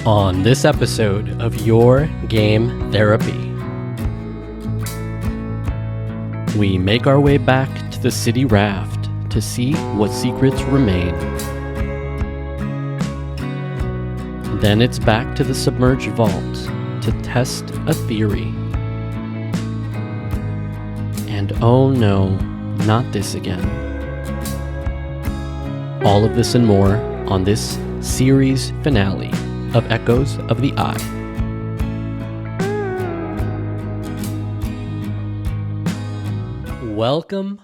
On this episode of Your Game Therapy, we make our way back to the city raft to see what secrets remain. Then it's back to the submerged vault to test a theory. And oh no, not this again. All of this and more on this series finale of Echoes of the Eye. Welcome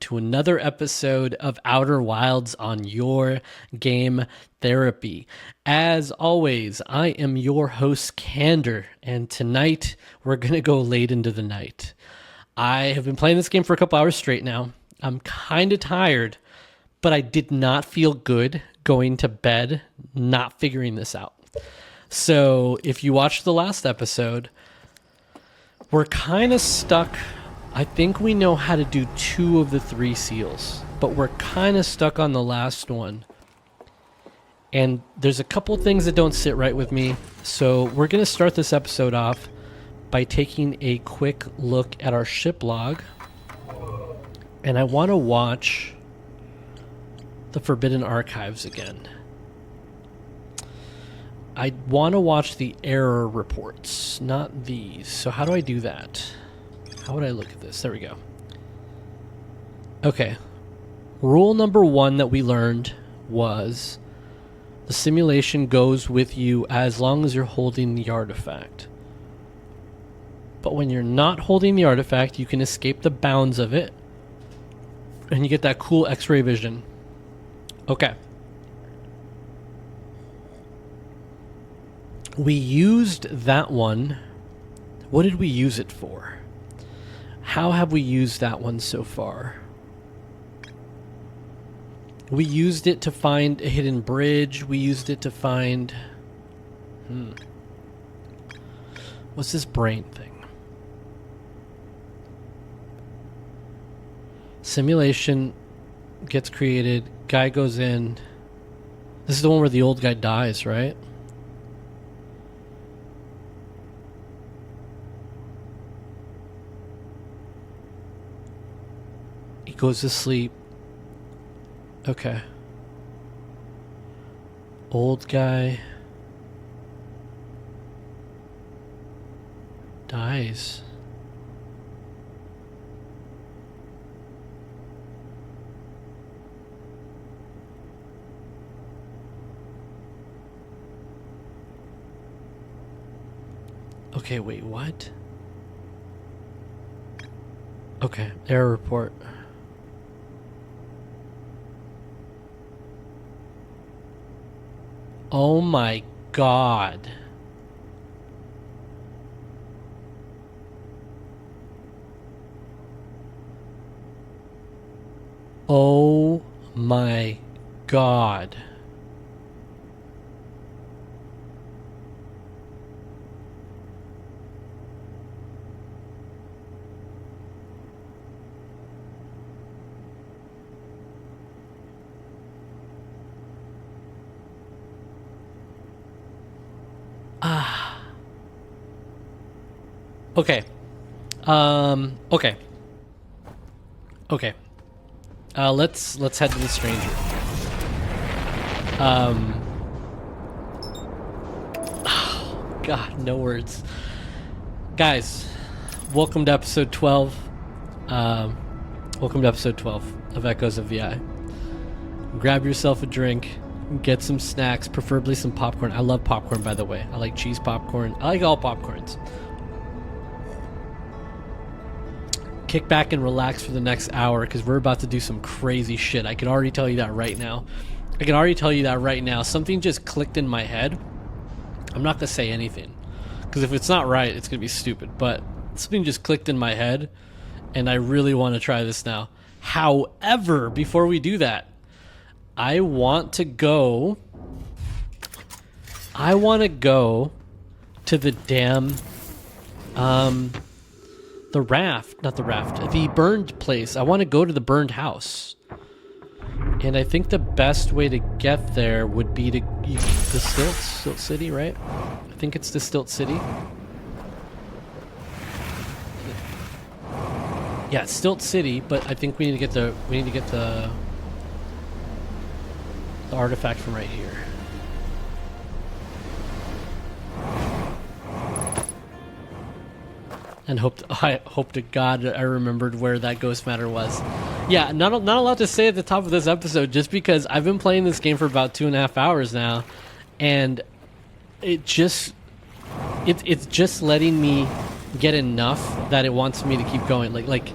to another episode of Outer Wilds on Your Game Therapy. As always, I am your host, Candor, and tonight we're going to go late into the night. I have been playing this game for a couple hours straight now. I'm kind of tired, but I did not feel good going to bed not figuring this out. So if you watched the last episode, we're kind of stuck. I think we know how to do 2 of the 3 seals, but we're kind of stuck on the last one. And there's a couple things that don't sit right with me. So we're going to start this episode off by taking a quick look at our ship log. And I want to watch the Forbidden Archives again. I want to watch the error reports, not these. So how do I do that? How would I look at this? There we go. Okay. Rule number 1 that we learned was the simulation goes with you as long as you're holding the artifact. But when you're not holding the artifact, you can escape the bounds of it and you get that cool X-ray vision. Okay. We used that one. What did we use it for? How have we used that one so far? We used it to find a hidden bridge. We used it to find... What's this brain thing? Simulation gets created. Guy goes in. This is the one where the old guy dies, right? He goes to sleep. Okay. Old guy dies. Okay, wait, what? Okay, error report. Oh my God. Oh my God. Okay. Okay. Okay. Let's head to the stranger. Oh, God, no words. Guys, welcome to episode 12. Welcome to episode 12 of Echoes of the Eye. Grab yourself a drink, get some snacks, preferably some popcorn. I love popcorn, by the way. I like cheese popcorn. I like all popcorns. Kick back and relax for the next hour because we're about to do some crazy shit. I can already tell you that right now. Something just clicked in my head. I'm not going to say anything because if it's not right, it's going to be stupid. But something just clicked in my head and I really want to try this now. However, before we do that, I want to go to the damn the burned place. I want to go to the burned house. And I think the best way to get there would be to the Stilt City, right? I think it's the Stilt City. Yeah, Stilt City, but I think we need to get the artifact from right here. And I hope to God I remembered where that ghost matter was. Yeah, not a lot to say at the top of this episode, just because I've been playing this game for about 2.5 hours now, and it's just letting me get enough that it wants me to keep going. Like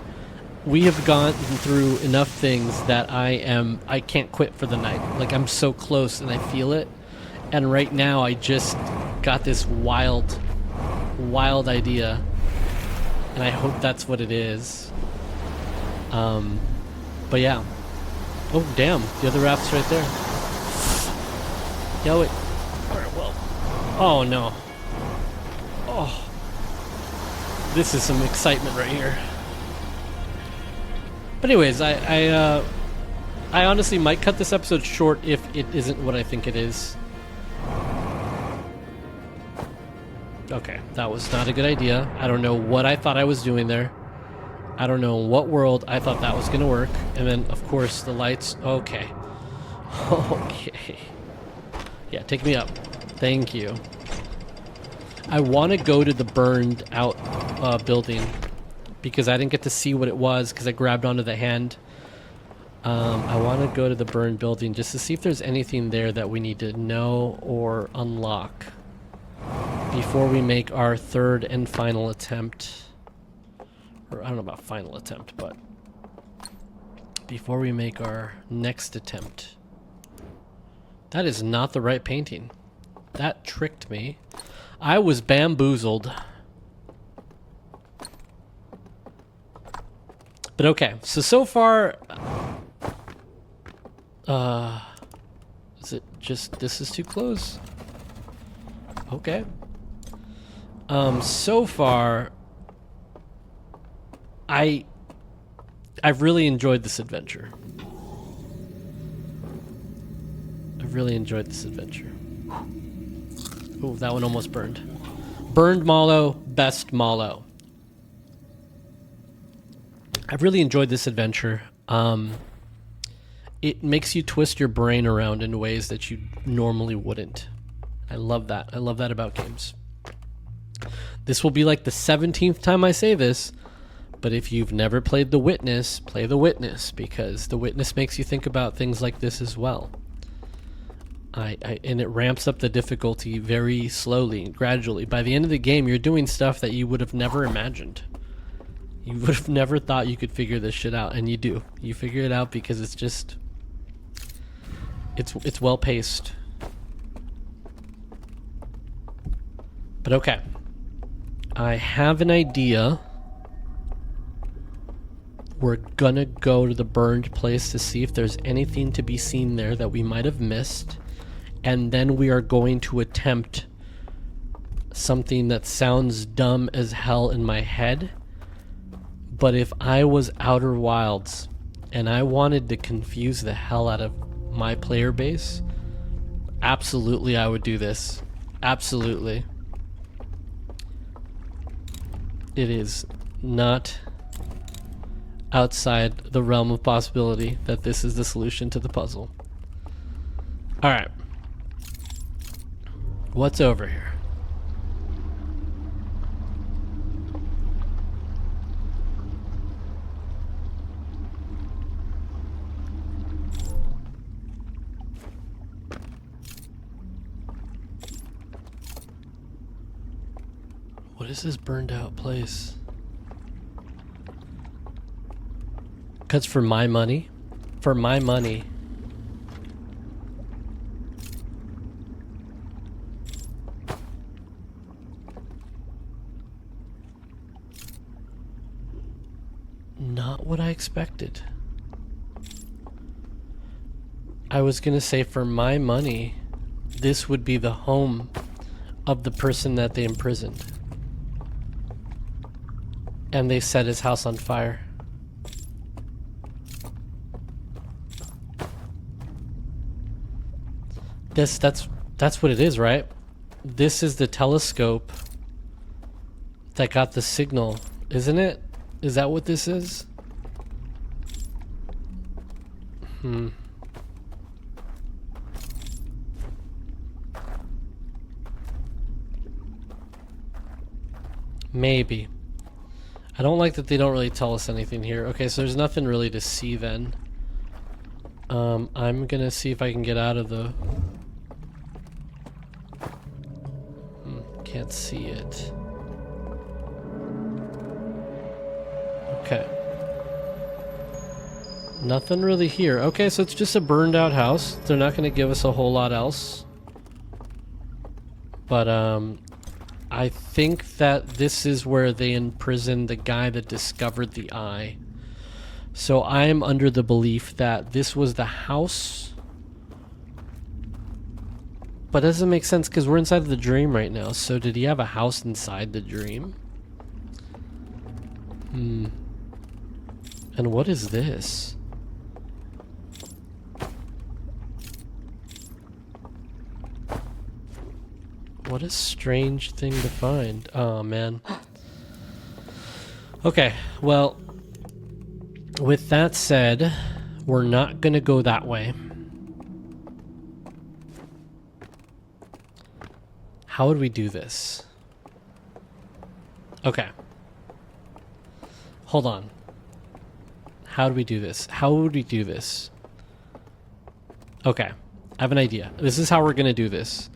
we have gone through enough things that I can't quit for the night. Like I'm so close and I feel it. And right now I just got this wild idea. And I hope that's what it is. But yeah. Oh, damn. The other raft's right there. Yo, it... Alright, well... Oh, no. Oh. This is some excitement right here. But anyways, I honestly might cut this episode short if it isn't what I think it is. Okay, that was not a good idea. I don't know what I thought I was doing there. I don't know in what world I thought that was going to work. And then, of course, the lights. Okay. Okay. Yeah, take me up. Thank you. I want to go to the burned out building because I didn't get to see what it was because I grabbed onto the hand. I want to go to the burned building just to see if there's anything there that we need to know or unlock before we make our third and final attempt. Or I don't know about final attempt, but before we make our next attempt. That is not the right painting. That tricked me. I was bamboozled. But okay, so far, is it just, this is too close? Okay. So far, I've really enjoyed this adventure. I've really enjoyed this adventure. Ooh, that one almost burned. Burned Mallow, best Mallow. I've really enjoyed this adventure. It makes you twist your brain around in ways that you normally wouldn't. I love that. I love that about games. This will be like the 17th time I say this, but if you've never played The Witness, play The Witness, because The Witness makes you think about things like this as well. And it ramps up the difficulty very slowly and gradually. By the end of the game, you're doing stuff that you would have never imagined. You would have never thought you could figure this shit out, and you do. You figure it out because it's just... It's well paced. But okay. I have an idea. We're gonna go to the burned place to see if there's anything to be seen there that we might have missed. And then we are going to attempt something that sounds dumb as hell in my head. But if I was Outer Wilds and I wanted to confuse the hell out of my player base, absolutely I would do this. Absolutely. It is not outside the realm of possibility that this is the solution to the puzzle. Alright. What's over here? What is this burned out place? Because for my money, not what I expected. I was gonna say for my money, this would be the home of the person that they imprisoned. And they set his house on fire. That's what it is, right? This is the telescope that got the signal, isn't it? Is that what this is? Maybe. I don't like that they don't really tell us anything here. Okay, so there's nothing really to see then. I'm gonna see if I can get out of the... Can't see it. Okay. Nothing really here. Okay, so it's just a burned out house. They're not gonna give us a whole lot else. But, I think that this is where they imprisoned the guy that discovered the eye. So I'm under the belief that this was the house. But it doesn't make sense because we're inside of the dream right now. So did he have a house inside the dream? And what is this? What a strange thing to find. Oh, man. Okay, well, with that said, we're not gonna go that way. How would we do this? Okay. Hold on. How do we do this? How would we do this? Okay, I have an idea. This is how we're gonna do this.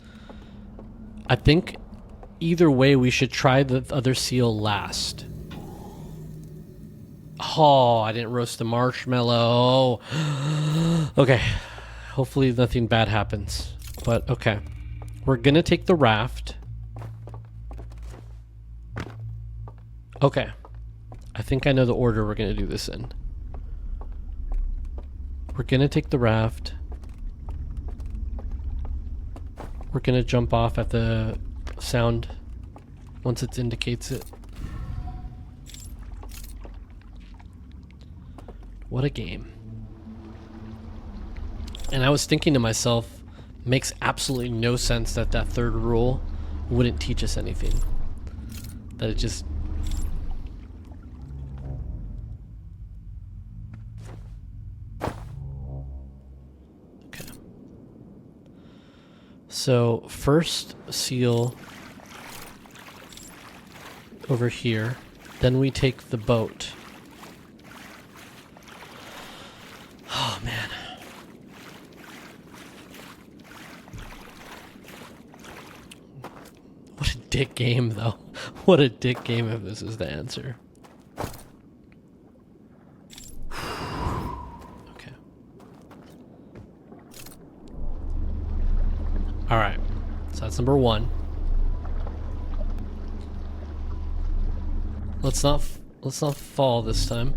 I think either way we should try the other seal last. Oh, I didn't roast the marshmallow. Okay, hopefully nothing bad happens. But okay, we're gonna take the raft. Okay, I think I know the order we're gonna do this in. We're gonna take the raft. We're gonna jump off at the sound once it indicates it. What a game. And I was thinking to myself, makes absolutely no sense that that third rule wouldn't teach us anything. That it just... Okay. So, first seal over here, then we take the boat. Oh, man. What a dick game, though. What a dick game if this is the answer. Okay. Alright. So that's number one. Let's not fall this time.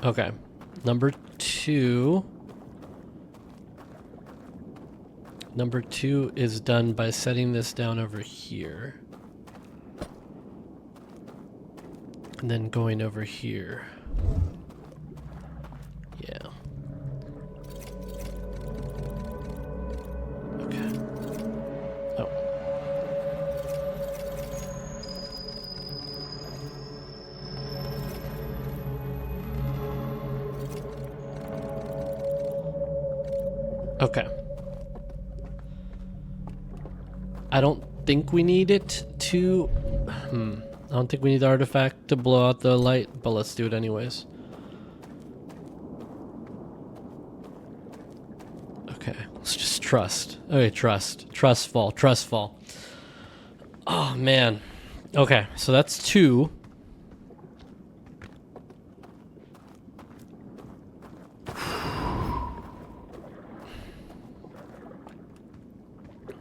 Okay. Number two. Number two is done by setting this down over here. And then going over here. Yeah. Okay. Oh. Okay. I don't think we need it to... I don't think we need the artifact to blow out the light, but let's do it anyways. Okay, let's just trust. Okay, trust. Trust fall. Trust fall. Oh, man. Okay, so that's two.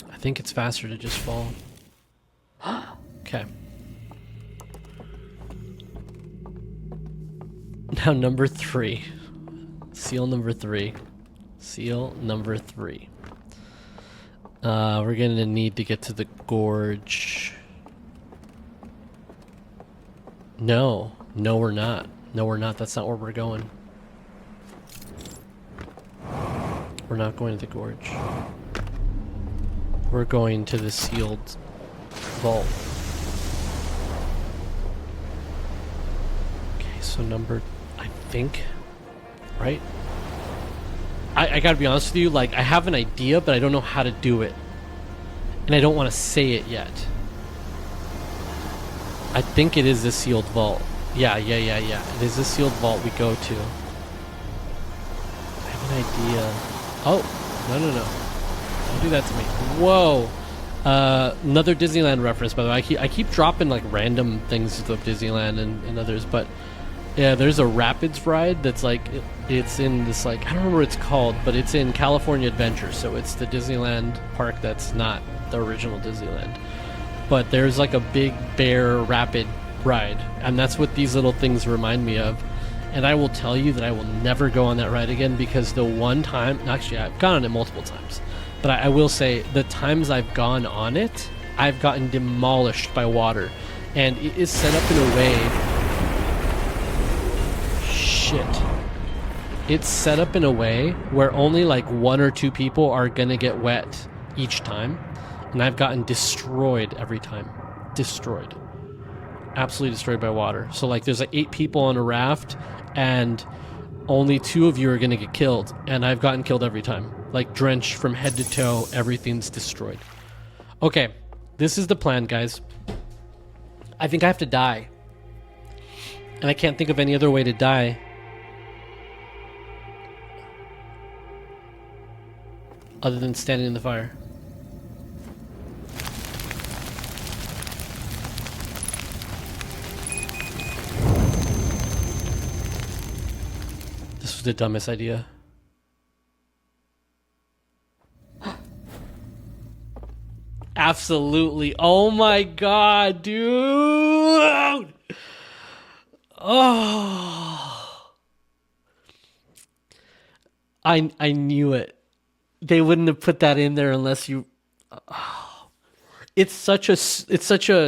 I think it's faster to just fall. Okay. Now number three. Seal number three. Seal number three. We're gonna need to get to the gorge. No. No, we're not. No, we're not. That's not where we're going. We're not going to the gorge. We're going to the sealed vault. Okay, so number, I think, right? I gotta be honest with you, like, I have an idea, but I don't know how to do it. And I don't want to say it yet. I think it is the sealed vault. Yeah. It is the sealed vault we go to. I have an idea. Oh, no. Don't do that to me. Whoa. Another Disneyland reference, by the way. I keep dropping, like, random things of Disneyland and others, but yeah, there's a Rapids ride that's like, it's in this, like, I don't remember what it's called, but it's in California Adventure, so it's the Disneyland park that's not the original Disneyland. But there's like a big bear rapid ride, and that's what these little things remind me of. And I will tell you that I will never go on that ride again, because the one time, actually I've gone on it multiple times, but I will say the times I've gone on it, I've gotten demolished by water. And it is set up in a way, it's set up in a way where only like 1 or 2 people are gonna get wet each time, and I've gotten destroyed every time. Destroyed. Absolutely destroyed by water. So like there's like 8 people on a raft, and only 2 of you are gonna get killed, and I've gotten killed every time. Like drenched from head to toe, everything's destroyed. Okay, this is the plan, guys. I think I have to die. And I can't think of any other way to die. Other than standing in the fire. This was the dumbest idea. Absolutely. Oh my god, dude! Oh. I knew it. They wouldn't have put that in there unless you. Oh. It's such a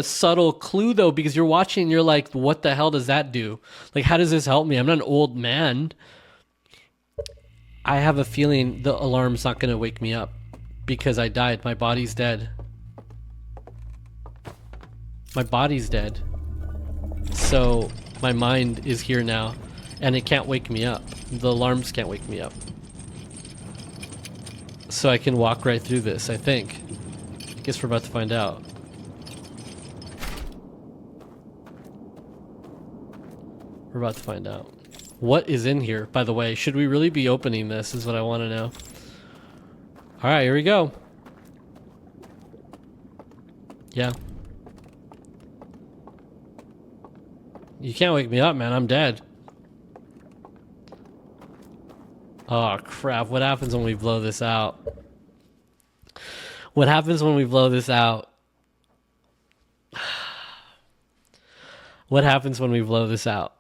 subtle clue though, because you're watching and you're like, what the hell does that do? Like, how does this help me? I'm not an old man. I have a feeling the alarm's not going to wake me up because I died. My body's dead. My body's dead. So my mind is here now, and it can't wake me up. The alarms can't wake me up. So I can walk right through this, I think. I guess we're about to find out. We're about to find out. What is in here, by the way? Should we really be opening this, is what I want to know. Alright, here we go. Yeah. You can't wake me up, man. I'm dead. Oh, crap. What happens when we blow this out? What happens when we blow this out? What happens when we blow this out?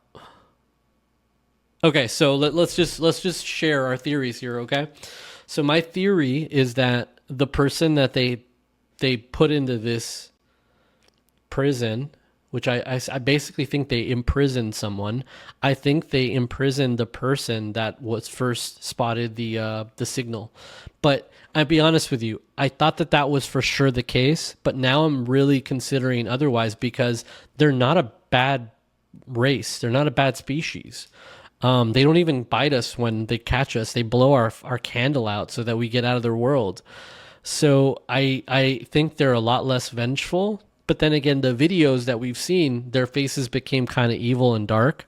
Okay, so let's just share our theories here, okay? So my theory is that the person that they put into this prison, which I basically think they imprisoned someone. I think they imprisoned the person that was first spotted the signal. But I'll be honest with you, I thought that was for sure the case, but now I'm really considering otherwise, because they're not a bad race. They're not a bad species. They don't even bite us when they catch us. They blow our candle out so that we get out of their world. So I think they're a lot less vengeful. But then again, the videos that we've seen, their faces became kind of evil and dark.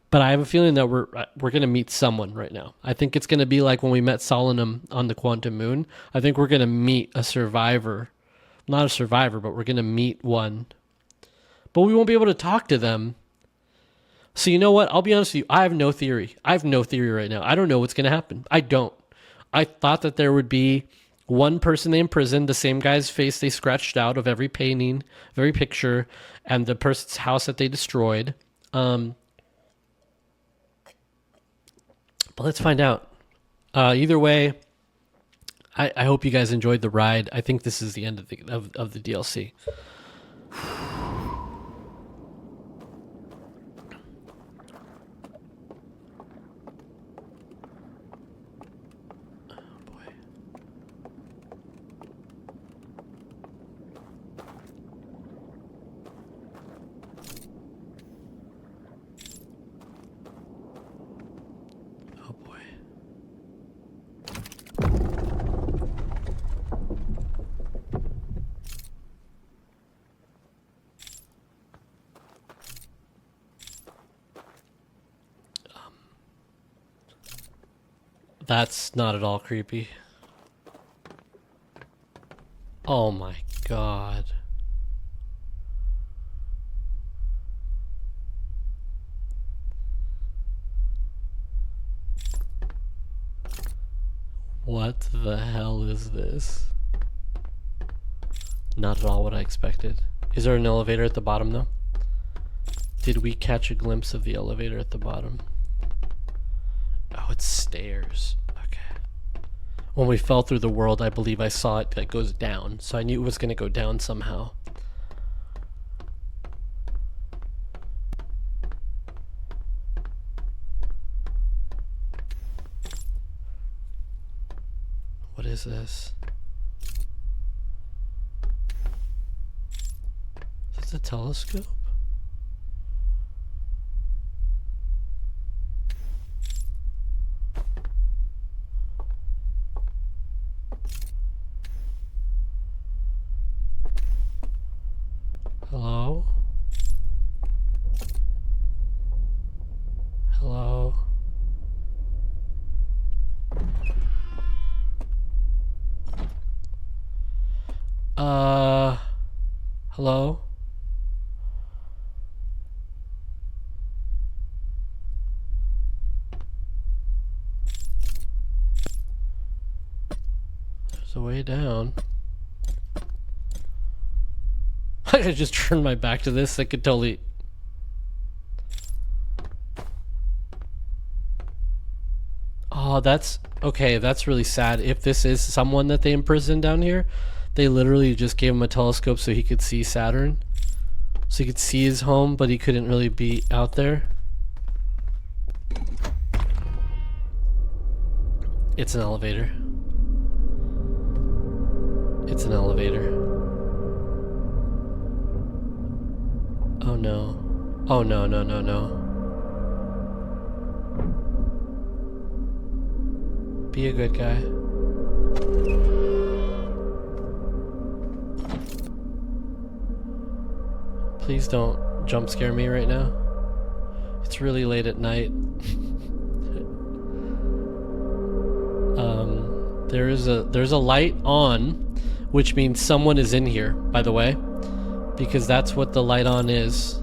But I have a feeling that we're going to meet someone right now. I think it's going to be like when we met Solanum on the Quantum Moon. I think we're going to meet a survivor. Not a survivor, but we're going to meet one. But we won't be able to talk to them. So you know what? I'll be honest with you. I have no theory. I have no theory right now. I don't know what's going to happen. I don't. I thought that there would be one person they imprisoned, the same guy's face they scratched out of every painting, every picture, and the person's house that they destroyed. But let's find out. Either way, I hope you guys enjoyed the ride. I think this is the end of the DLC. That's not at all creepy. Oh my god. What the hell is this? Not at all what I expected. Is there an elevator at the bottom though? Did we catch a glimpse of the elevator at the bottom? Oh, it's stairs. Okay. When we fell through the world, I believe I saw it that goes down, so I knew it was going to go down somehow. What is this? Is this a telescope? Hello? Hello? Hello? There's a way down. I just turned my back to this. I could totally... Oh, that's... Okay, that's really sad. If this is someone that they imprisoned down here, they literally just gave him a telescope so he could see Saturn. So he could see his home, but he couldn't really be out there. It's an elevator. It's an elevator. Oh no. Oh no, no, no, no. Be a good guy. Please don't jump scare me right now. It's really late at night. There's a light on, which means someone is in here, by the way, because that's what the light on is.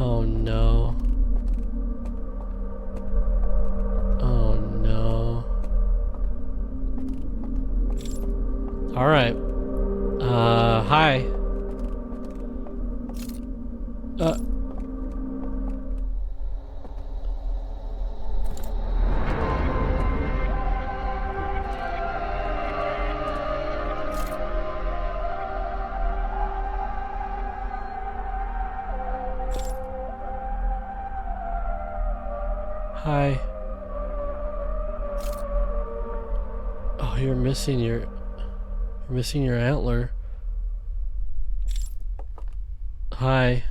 Oh no. Oh no. All right. Hi. Hi. Oh, you're missing your antler. Hi.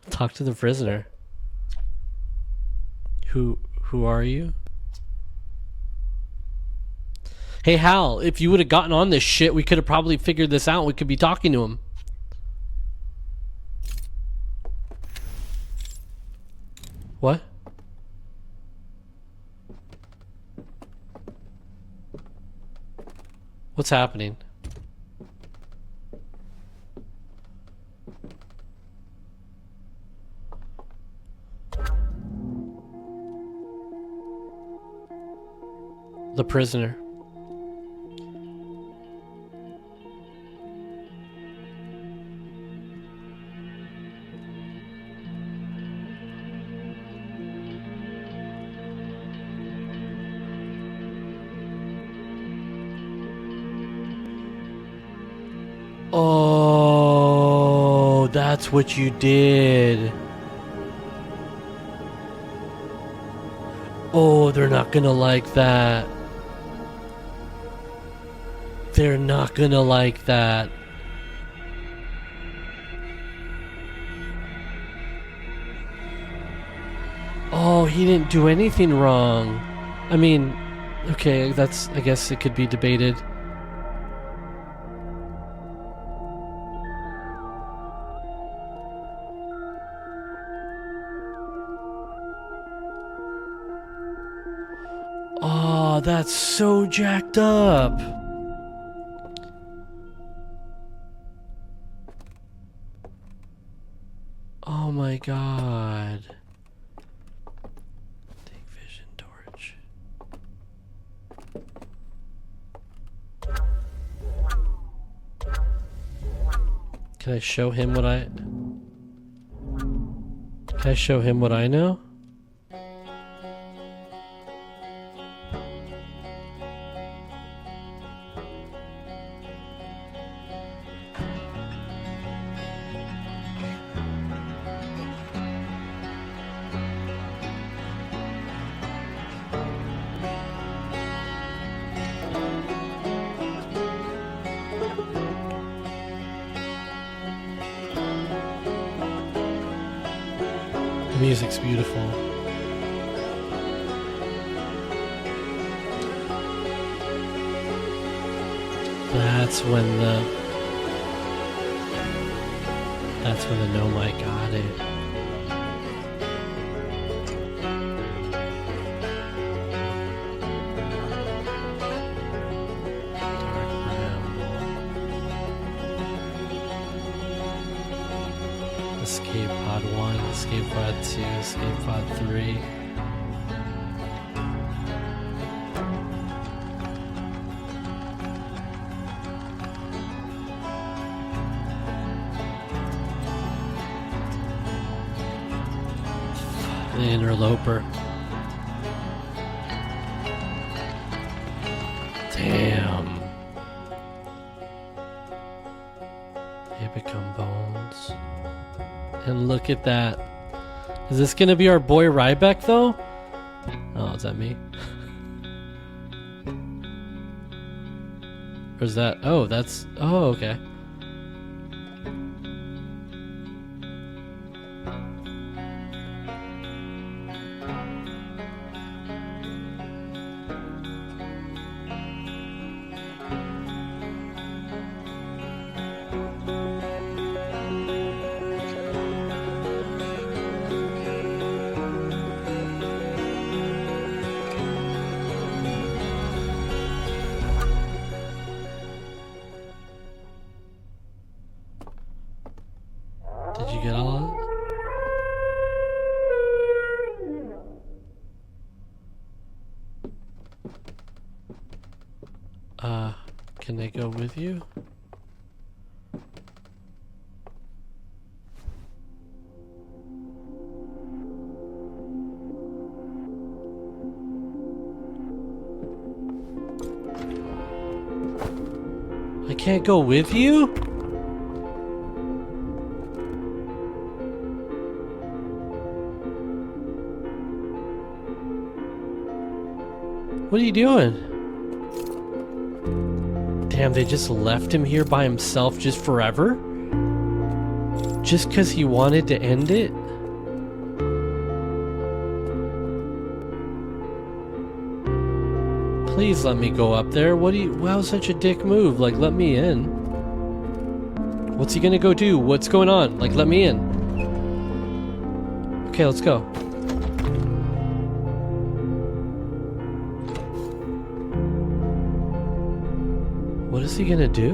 Talk to the prisoner. Who are you? Hey Hal, if you would have gotten on this shit, we could have probably figured this out. We could be talking to him. What? What's happening? The prisoner. Oh, that's what you did. Oh, they're not gonna like that. They're not gonna like that. Oh, he didn't do anything wrong. I mean, okay, I guess it could be debated. that's so jacked up. Oh my god. Take vision torch. Can I show him what I... Can I show him what I know? The music's beautiful. That's when the Nomite got it. Dark brown. Escape pod 1, escape pod 2, escape pod 3. The interloper. Damn. They become bones. And look at that. Is this gonna be our boy Ryback though? Oh, is that me? Or is that... Oh, that's... Oh, okay. Did you get all of it? Can they go with you? I can't go with you? What are you doing? Damn, they just left him here by himself just forever? Just because he wanted to end it? Please let me go up there. What do you... Wow, such a dick move. Like, let me in. What's he gonna go do? What's going on? Like, let me in. Okay, let's go. What is he gonna do?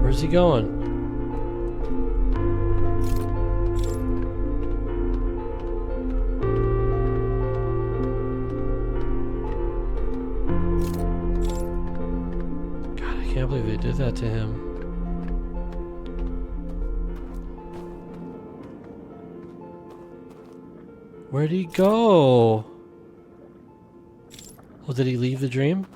Where's he going? God, I can't believe they did that to him. Where'd he go? Oh, did he leave the dream?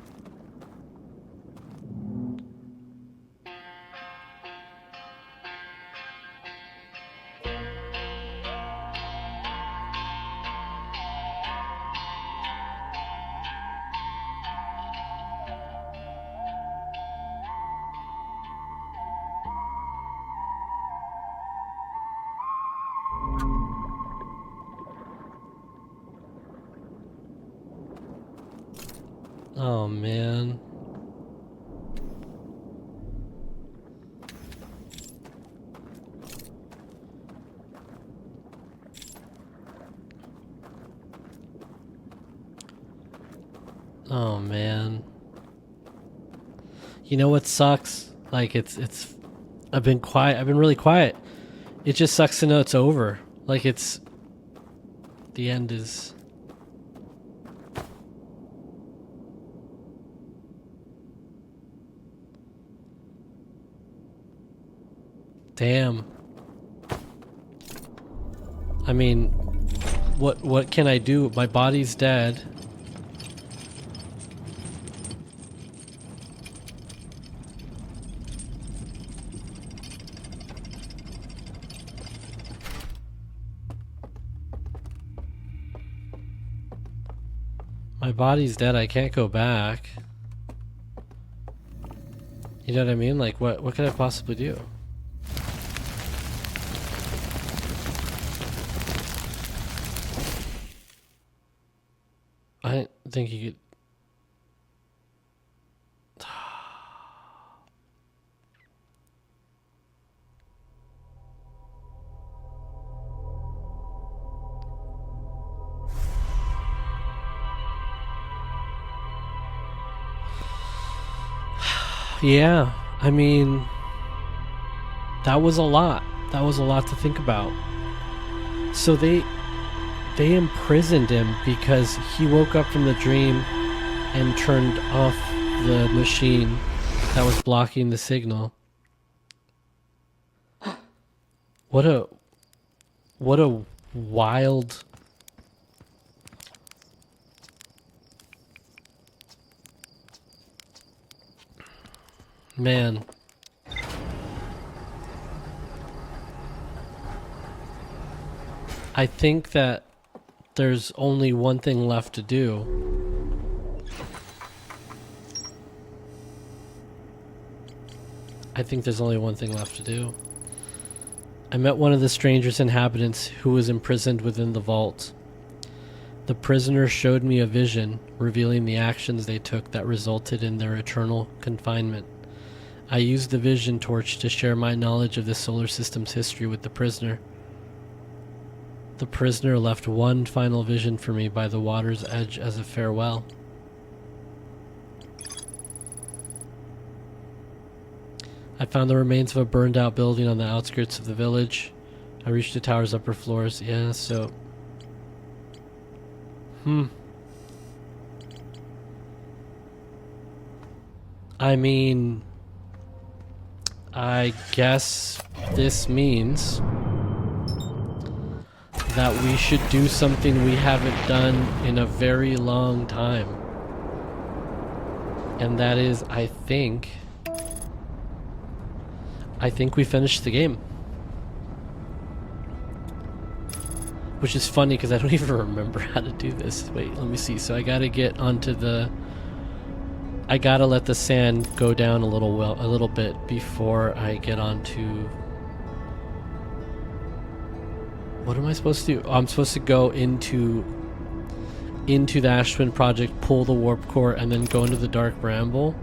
Oh, man. Oh man. You know what sucks? Like it's I've been quiet. I've been really quiet. It just sucks to know it's over. Like it's the end is damn. I mean, what can I do? My body's dead. My body's dead. I can't go back. You know what I mean? Like what could I possibly do? I didn't think you could. Yeah, I mean, that was a lot. That was a lot to think about. So they imprisoned him because he woke up from the dream and turned off the machine that was blocking the signal. What a wild. Man. I think that there's only one thing left to do. I think there's only one thing left to do. I met one of the stranger's inhabitants who was imprisoned within the vault. The prisoner showed me a vision, revealing the actions they took that resulted in their eternal confinement. I used the vision torch to share my knowledge of the solar system's history with the prisoner. The prisoner left one final vision for me by the water's edge as a farewell. I found the remains of a burned out building on the outskirts of the village. I reached the tower's upper floors. Yeah, so... I mean... I guess this means that we should do something we haven't done in a very long time. And that is, I think we finished the game. Which is funny because I don't even remember how to do this. Wait, let me see. So I gotta get onto the... I gotta let the sand go down a little bit before I get onto... What am I supposed to do? Oh, I'm supposed to go into the Ash Twin Project, pull the warp core, and then go into the Dark Bramble.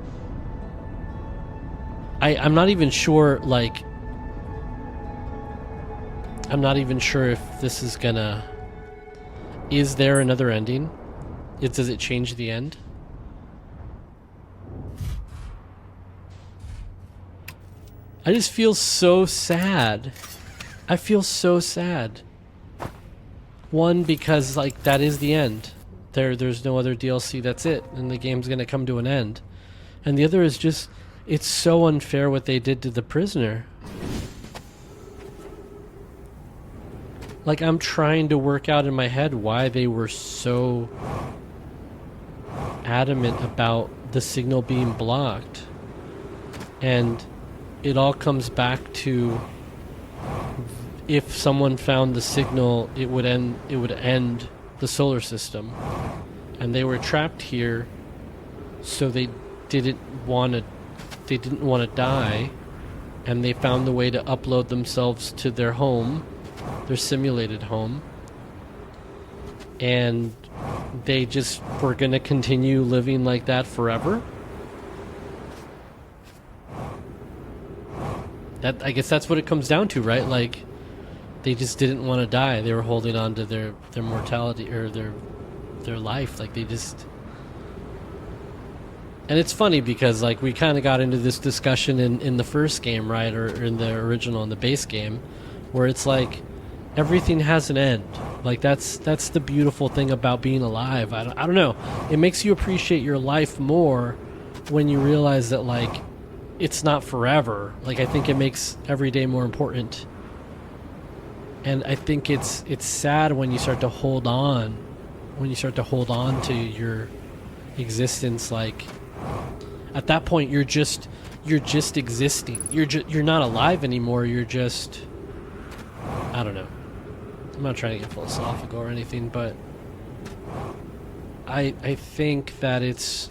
I'm not even sure, like... I'm not even sure if this is gonna... Is there another ending? Does it change the end? I just feel so sad. I feel so sad. One, because like that is the end. There's no other DLC, that's it. And the game's gonna come to an end. And the other is just, it's so unfair what they did to the prisoner. Like, I'm trying to work out in my head why they were so adamant about the signal being blocked. And it all comes back to, if someone found the signal, it would end the solar system. And they were trapped here, so they didn't want to die, and they found the way to upload themselves to their home, their simulated home, and they just were going to continue living like that forever. I guess that's what it comes down to, right? Like, they just didn't want to die. They were holding on to their mortality, or their life. Like, they just... And it's funny because like we kind of got into this discussion in the first game, right, or in the original, in the base game, where it's like everything has an end. Like that's the beautiful thing about being alive. I don't know. It makes you appreciate your life more when you realize that like it's not forever. Like I think it makes every day more important. And I think it's sad when you start to hold on, to your existence. Like at that point, you're just existing. You're not alive anymore. You're just, I don't know. I'm not trying to get philosophical or anything, but I think that it's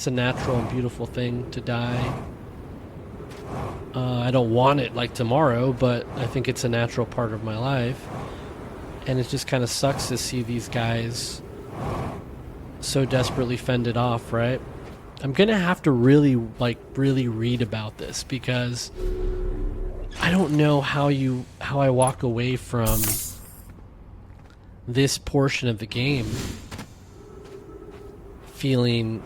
a natural and beautiful thing to die. I don't want it like tomorrow, but I think it's a natural part of my life. And it just kind of sucks to see these guys so desperately fended off, right? I'm gonna have to really read about this, because I don't know how I walk away from this portion of the game feeling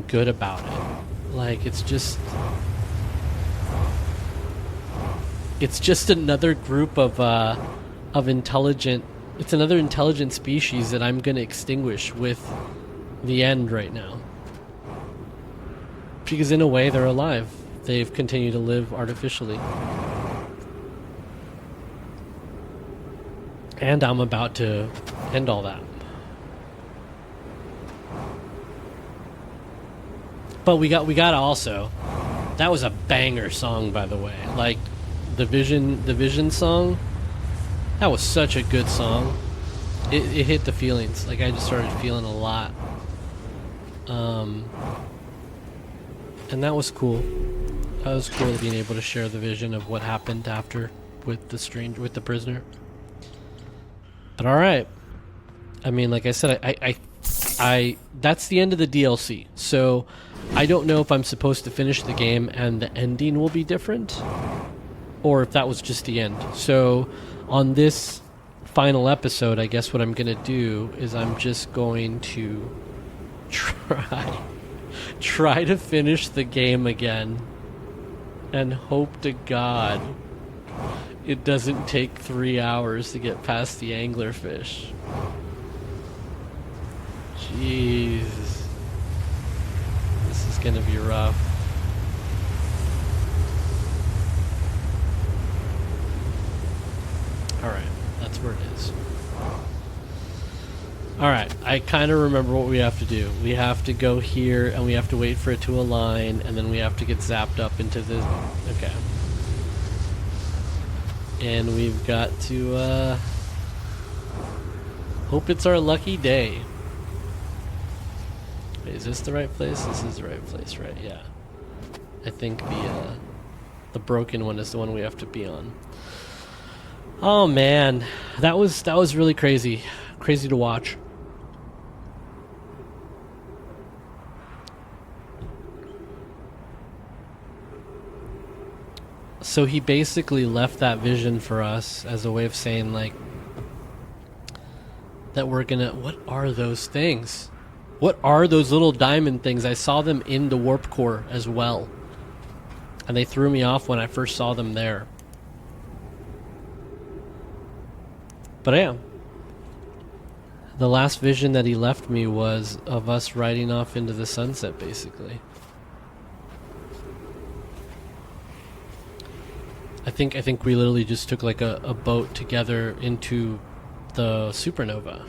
good about it. Like it's just another group of intelligent. It's another intelligent species that I'm gonna extinguish with the end right now. Because in a way they're alive. They've continued to live artificially. And I'm about to end all that. But we got also, that was a banger song, by the way. Like the Vision song, that was such a good song. It hit the feelings. Like I just started feeling a lot. And that was cool. That was cool being able to share the vision of what happened after with the prisoner. But all right. I mean, like I said, I that's the end of the DLC. So I don't know if I'm supposed to finish the game and the ending will be different, or if that was just the end. So on this final episode, I guess what I'm gonna do is I'm just going to try to finish the game again and hope to God it doesn't take 3 hours to get past the anglerfish. Jeez. This is gonna be rough. Alright, that's where it is. Alright, I kind of remember what we have to do. We have to go here, and we have to wait for it to align, and then we have to get zapped up into the... Okay. And we've got to, hope it's our lucky day. Wait, is this the right place? This is the right place, right? Yeah. I think the broken one is the one we have to be on. Oh man, that was really crazy. Crazy to watch. So he basically left that vision for us as a way of saying, like, that we're gonna... What are those things? What are those little diamond things? I saw them in the warp core as well. And they threw me off when I first saw them there. But yeah. The last vision that he left me was of us riding off into the sunset, basically. I think we literally just took like a boat together into the supernova.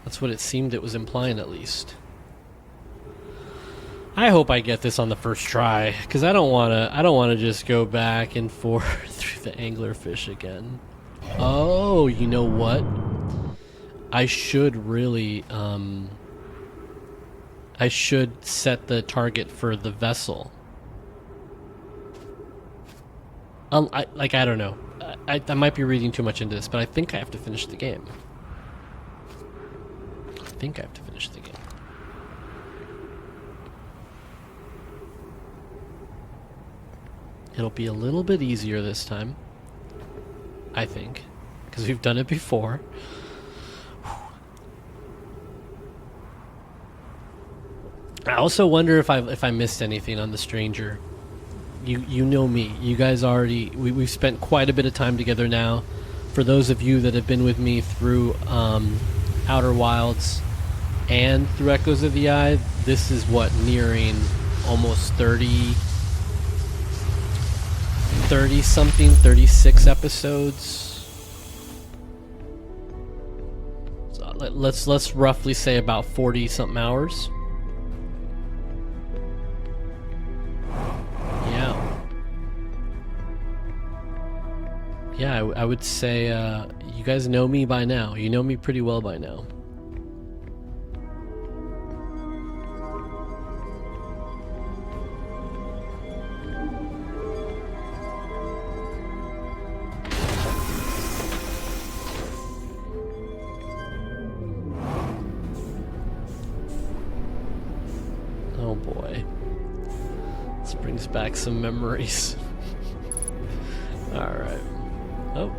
That's what it seemed it was implying, at least. I hope I get this on the first try, because I don't wanna just go back and forth through the anglerfish again. Oh, you know what? I should really I should set the target for the vessel. I don't know. I might be reading too much into this, but I think I have to finish the game. It'll be a little bit easier this time, I think, because we've done it before. I also wonder if I missed anything on the stranger. You know me. You guys already we've spent quite a bit of time together now. For those of you that have been with me through Outer Wilds and through Echoes of the Eye, this is what, nearing almost 30 something, 36 episodes. So let's roughly say about 40 something hours. Yeah, I would say you guys know me by now. You know me pretty well by now. Oh boy. This brings back some memories. Alright. Oh.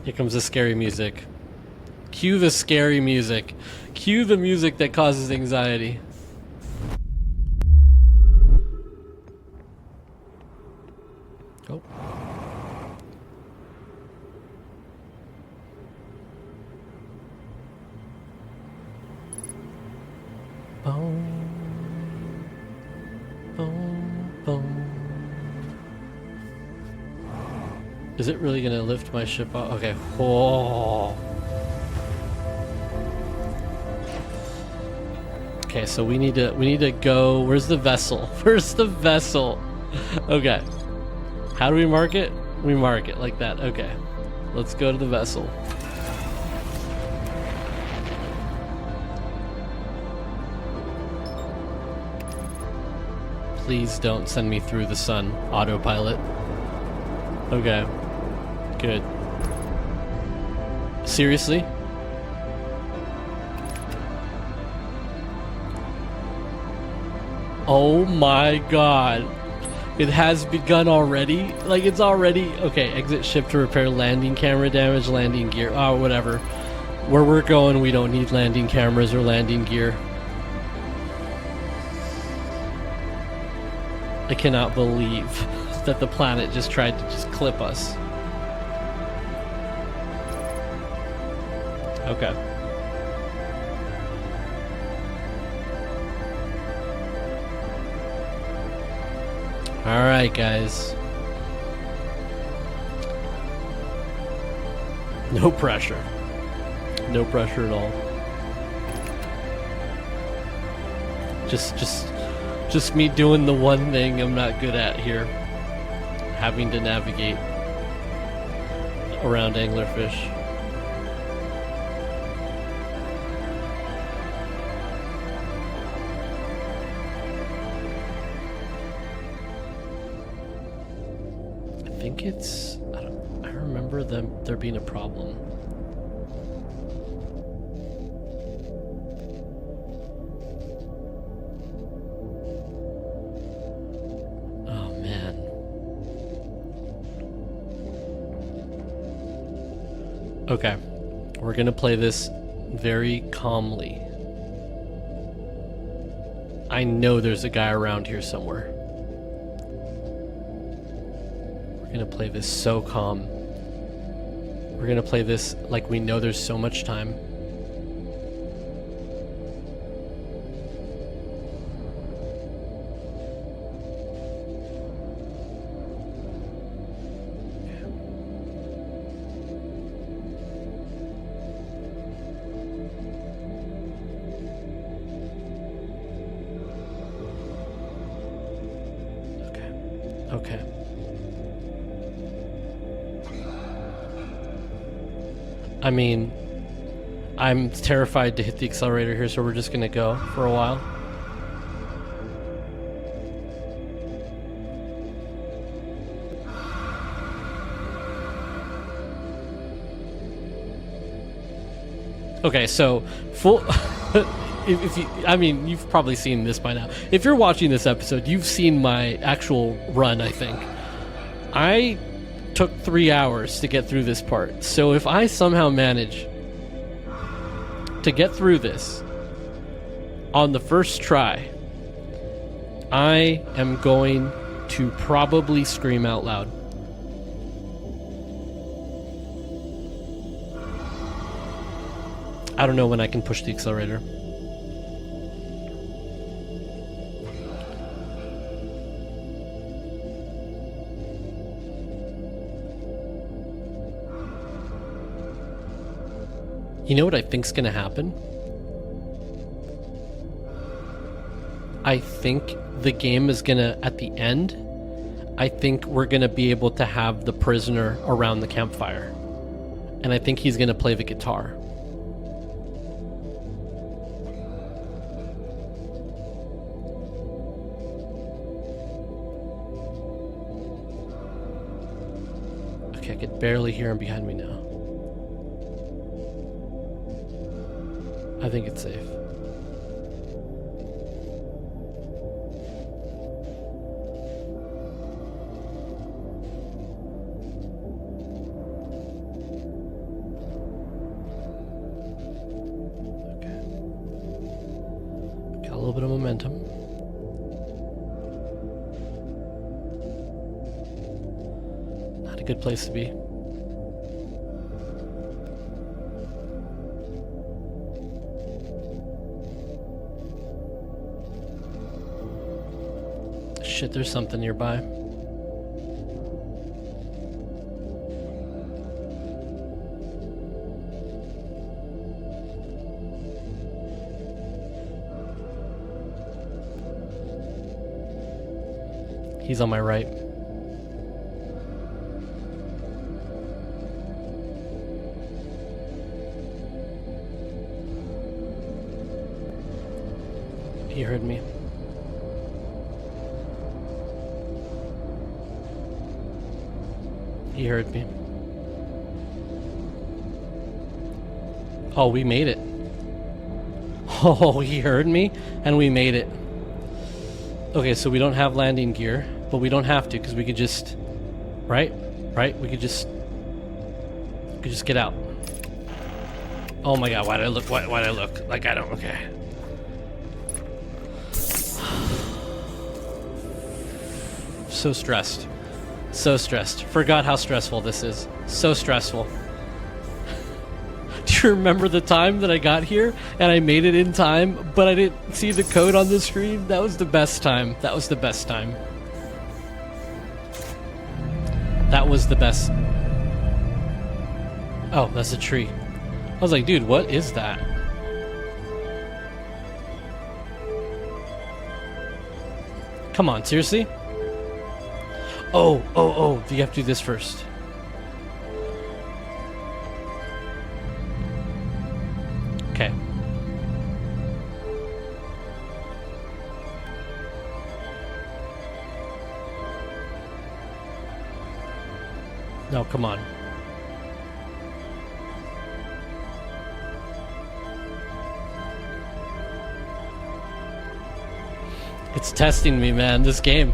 Here comes the scary music. Cue the scary music. Cue the music that causes anxiety. Oh. Boom. Boom. Boom. Is it really gonna lift my ship up? Okay. Oh. Okay, so we need to go. Where's the vessel? Where's the vessel? Okay. How do we mark it? We mark it like that. Okay. Let's go to the vessel. Please don't send me through the sun. Autopilot. Okay. Good. Seriously? Oh my god. It has begun already? Like, it's already... Okay, exit ship to repair landing camera damage, landing gear. Oh, whatever. Where we're going, we don't need landing cameras or landing gear. I cannot believe that the planet just tried to just clip us. Okay. Alright, guys. No pressure. No pressure at all. Just me doing the one thing I'm not good at here. Having to navigate around anglerfish. I think it's... I remember there being a problem. Okay, we're gonna play this very calmly. I know there's a guy around here somewhere. We're gonna play this so calm. We're gonna play this like we know there's so much time. Okay. I mean, I'm terrified to hit the accelerator here, so we're just gonna go for a while. Okay, so full... If you, I mean, you've probably seen this by now. If you're watching this episode, you've seen my actual run, I think. I took 3 hours to get through this part. So if I somehow manage to get through this on the first try, I am going to probably scream out loud. I don't know when I can push the accelerator. You know what I think's gonna happen? I think the game is gonna, at the end, I think we're gonna be able to have the prisoner around the campfire. And I think he's gonna play the guitar. Okay, I could barely hear him behind me now. I think it's safe. Okay. Got a little bit of momentum. Not a good place to be. Shit, there's something nearby. He's on my right. He heard me. He heard me. Oh, we made it. Oh, he heard me, and we made it. Okay, so we don't have landing gear, but we don't have to, because we could just... Right? Right? We could just get out. Oh my god, why'd I look? Why'd I look? Like, I don't... Okay. So stressed. So stressed. Forgot how stressful this is. So stressful. Do you remember the time that I got here and I made it in time, but I didn't see the code on the screen? That was the best time. That was the best time. That was the best. Oh, that's a tree. I was like, dude, what is that? Come on, seriously? Oh, you have to do this first. Okay. No, come on. It's testing me, man, this game.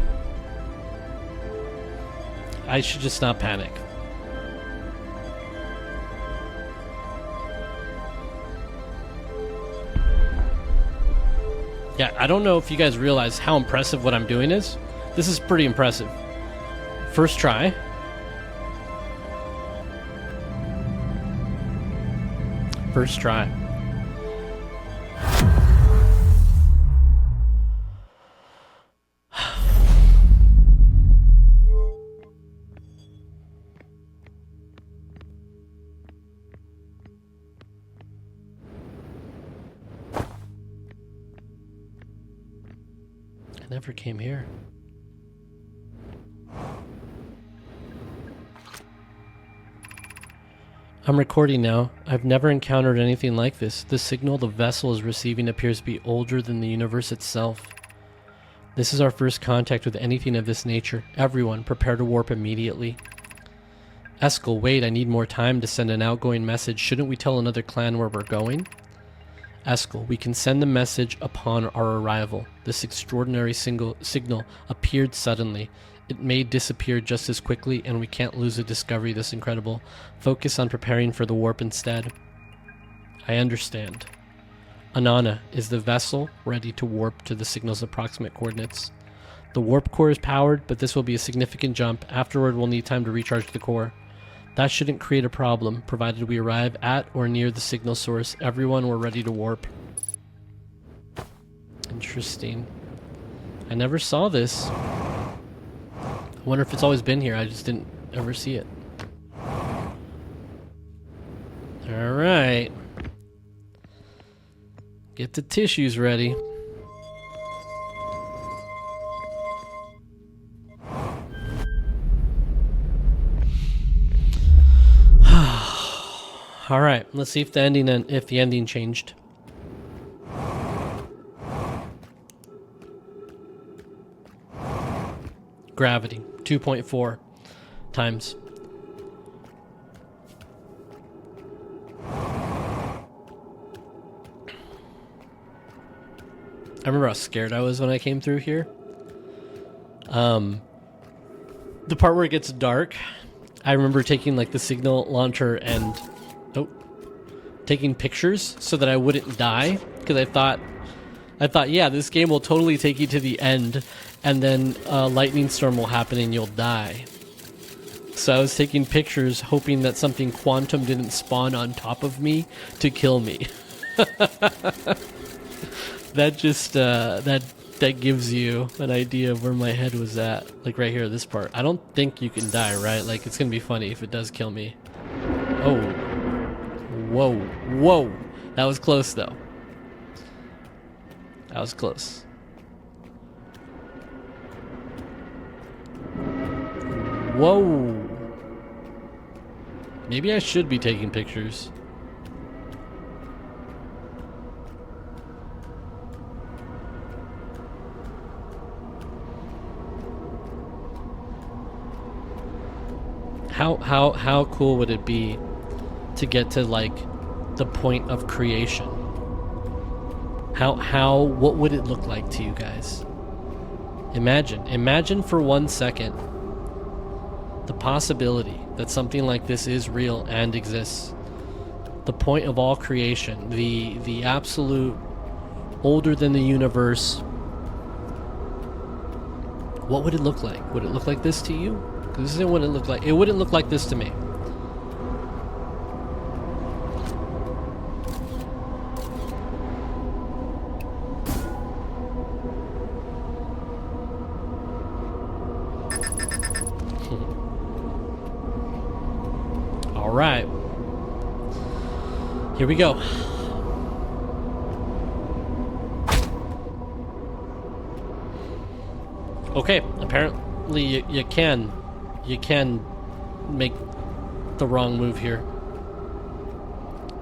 I should just not panic. Yeah, I don't know if you guys realize how impressive what I'm doing is. This is pretty impressive. First try. First try. Never came here. I'm recording now. I've never encountered anything like this. The signal the vessel is receiving appears to be older than the universe itself. This is our first contact with anything of this nature. Everyone, prepare to warp immediately. Eskel, wait, I need more time to send an outgoing message. Shouldn't we tell another clan where we're going? Eskel, we can send the message upon our arrival. This extraordinary signal appeared suddenly. It may disappear just as quickly, and we can't lose a discovery this incredible. Focus on preparing for the warp instead. I understand. Anana, is the vessel ready to warp to the signal's approximate coordinates? The warp core is powered, but this will be a significant jump. Afterward, we'll need time to recharge the core. That shouldn't create a problem, provided we arrive at or near the signal source. Everyone, we're ready to warp. Interesting. I never saw this. I wonder if it's always been here. I just didn't ever see it. All right. Get the tissues ready. All right, let's see if the ending changed. Gravity 2.4 times. I remember how scared I was when I came through here. The part where it gets dark, I remember taking like the signal launcher and taking pictures so that I wouldn't die, because I thought, yeah, this game will totally take you to the end, and then a lightning storm will happen and you'll die. So I was taking pictures hoping that something quantum didn't spawn on top of me to kill me. That just that gives you an idea of where my head was at. Like right here, this part. I don't think you can die, right? Like, it's gonna be funny if it does kill me. Oh. Whoa. Whoa. That was close, though. That was close. Whoa. Maybe I should be taking pictures. How cool would it be to get to like the point of creation? What would it look like to you guys? Imagine for 1 second the possibility that something like this is real and exists. The point of all creation, the absolute older than the universe. What would it look like? Would it look like this to you? Because this isn't what it looked like. It wouldn't look like this to me. All right. Here we go. Okay, apparently you can make the wrong move here.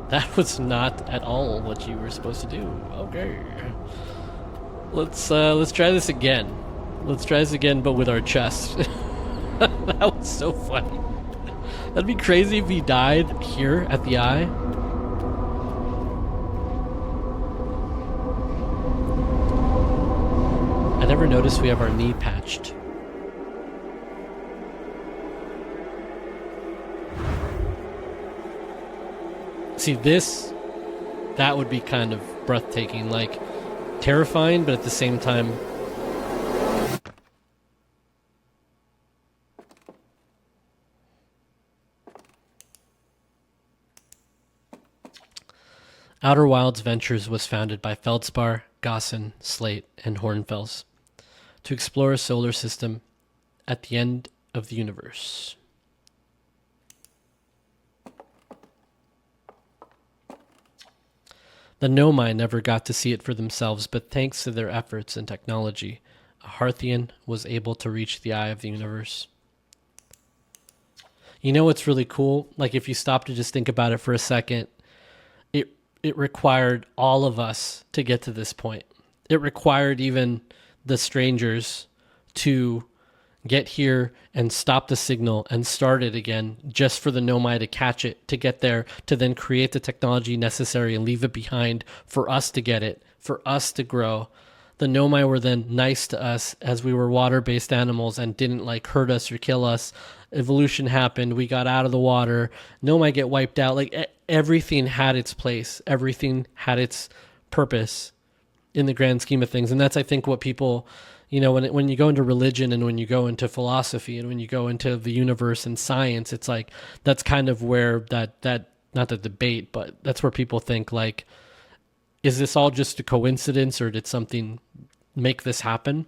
That was not at all what you were supposed to do. Okay. Let's try this again. Let's try this again, but with our chest. That was so funny. That'd be crazy if he died here at the eye. I never noticed we have our knee patched. See, that would be kind of breathtaking, like terrifying, but at the same time, Outer Wilds Ventures was founded by Feldspar, Gossin, Slate, and Hornfels to explore a solar system at the end of the universe. The Nomai never got to see it for themselves, but thanks to their efforts and technology, a Harthian was able to reach the eye of the universe. You know what's really cool? Like, if you stop to just think about it for a second, it required all of us to get to this point. It required even the strangers to get here and stop the signal and start it again, just for the Nomai to catch it, to get there, to then create the technology necessary and leave it behind for us to get it, for us to grow. The Nomai were then nice to us as we were water-based animals and didn't like hurt us or kill us. Evolution happened. We got out of the water. Nomai get wiped out. Like, everything had its place. Everything had its purpose in the grand scheme of things. And that's, I think, what people, when you go into religion and when you go into philosophy and when you go into the universe and science, it's like, that's kind of where that not the debate, but that's where people think, like, is this all just a coincidence, or did something make this happen?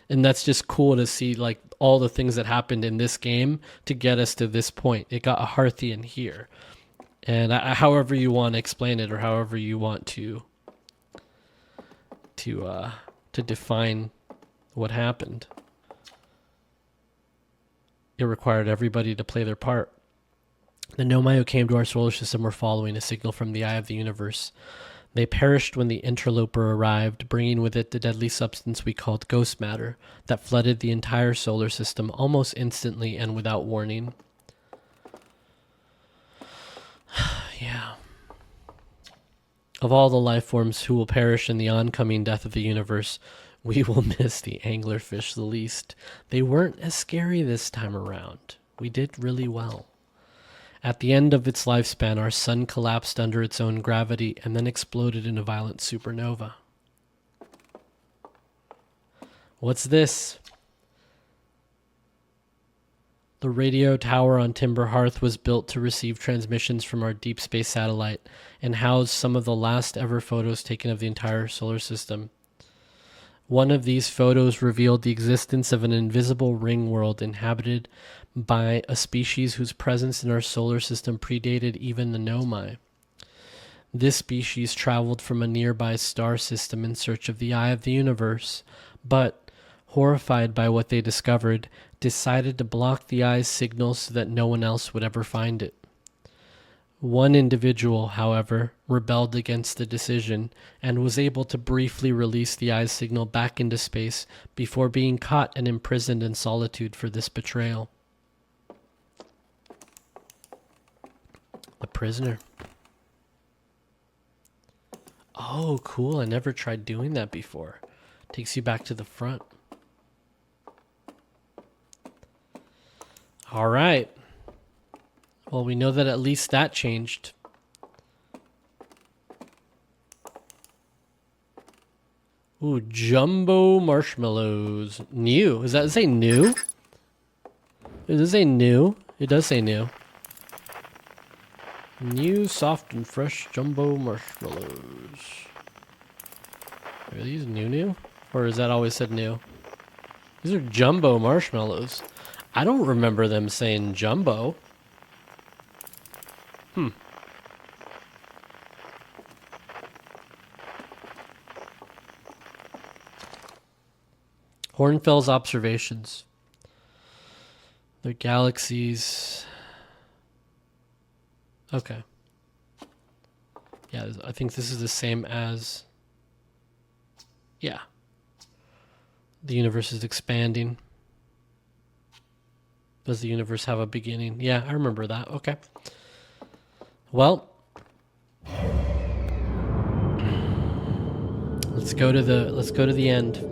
And that's just cool to see, like, all the things that happened in this game to get us to this point. It got a Hearthian here. And however you want to explain it, or however you want to define what happened, it required everybody to play their part. The Nomai who came to our solar system were following a signal from the eye of the universe. They perished when the interloper arrived, bringing with it the deadly substance we called ghost matter that flooded the entire solar system almost instantly and without warning. Yeah. Of all the life forms who will perish in the oncoming death of the universe, we will miss the anglerfish the least. They weren't as scary this time around. We did really well. At the end of its lifespan, our sun collapsed under its own gravity and then exploded in a violent supernova. What's this? The radio tower on Timber Hearth was built to receive transmissions from our deep space satellite and housed some of the last ever photos taken of the entire solar system. One of these photos revealed the existence of an invisible ring world inhabited by a species whose presence in our solar system predated even the Nomai. This species traveled from a nearby star system in search of the eye of the universe, but, horrified by what they discovered, decided to block the eye's signal so that no one else would ever find it. One individual, however, rebelled against the decision and was able to briefly release the eye's signal back into space before being caught and imprisoned in solitude for this betrayal. The prisoner. Oh, cool. I never tried doing that before. Takes you back to the front. All right. Well, we know that at least that changed. Ooh, jumbo marshmallows. New. Does that say new? Does it say new? It does say new. New, soft, and fresh jumbo marshmallows. Are these new? Or is that always said new? These are jumbo marshmallows. I don't remember them saying jumbo. Hornfell's observations. The galaxies. Okay. Yeah, I think this is the same as... Yeah. The universe is expanding. Does the universe have a beginning? Yeah, I remember that. Okay. Well, let's go to the end.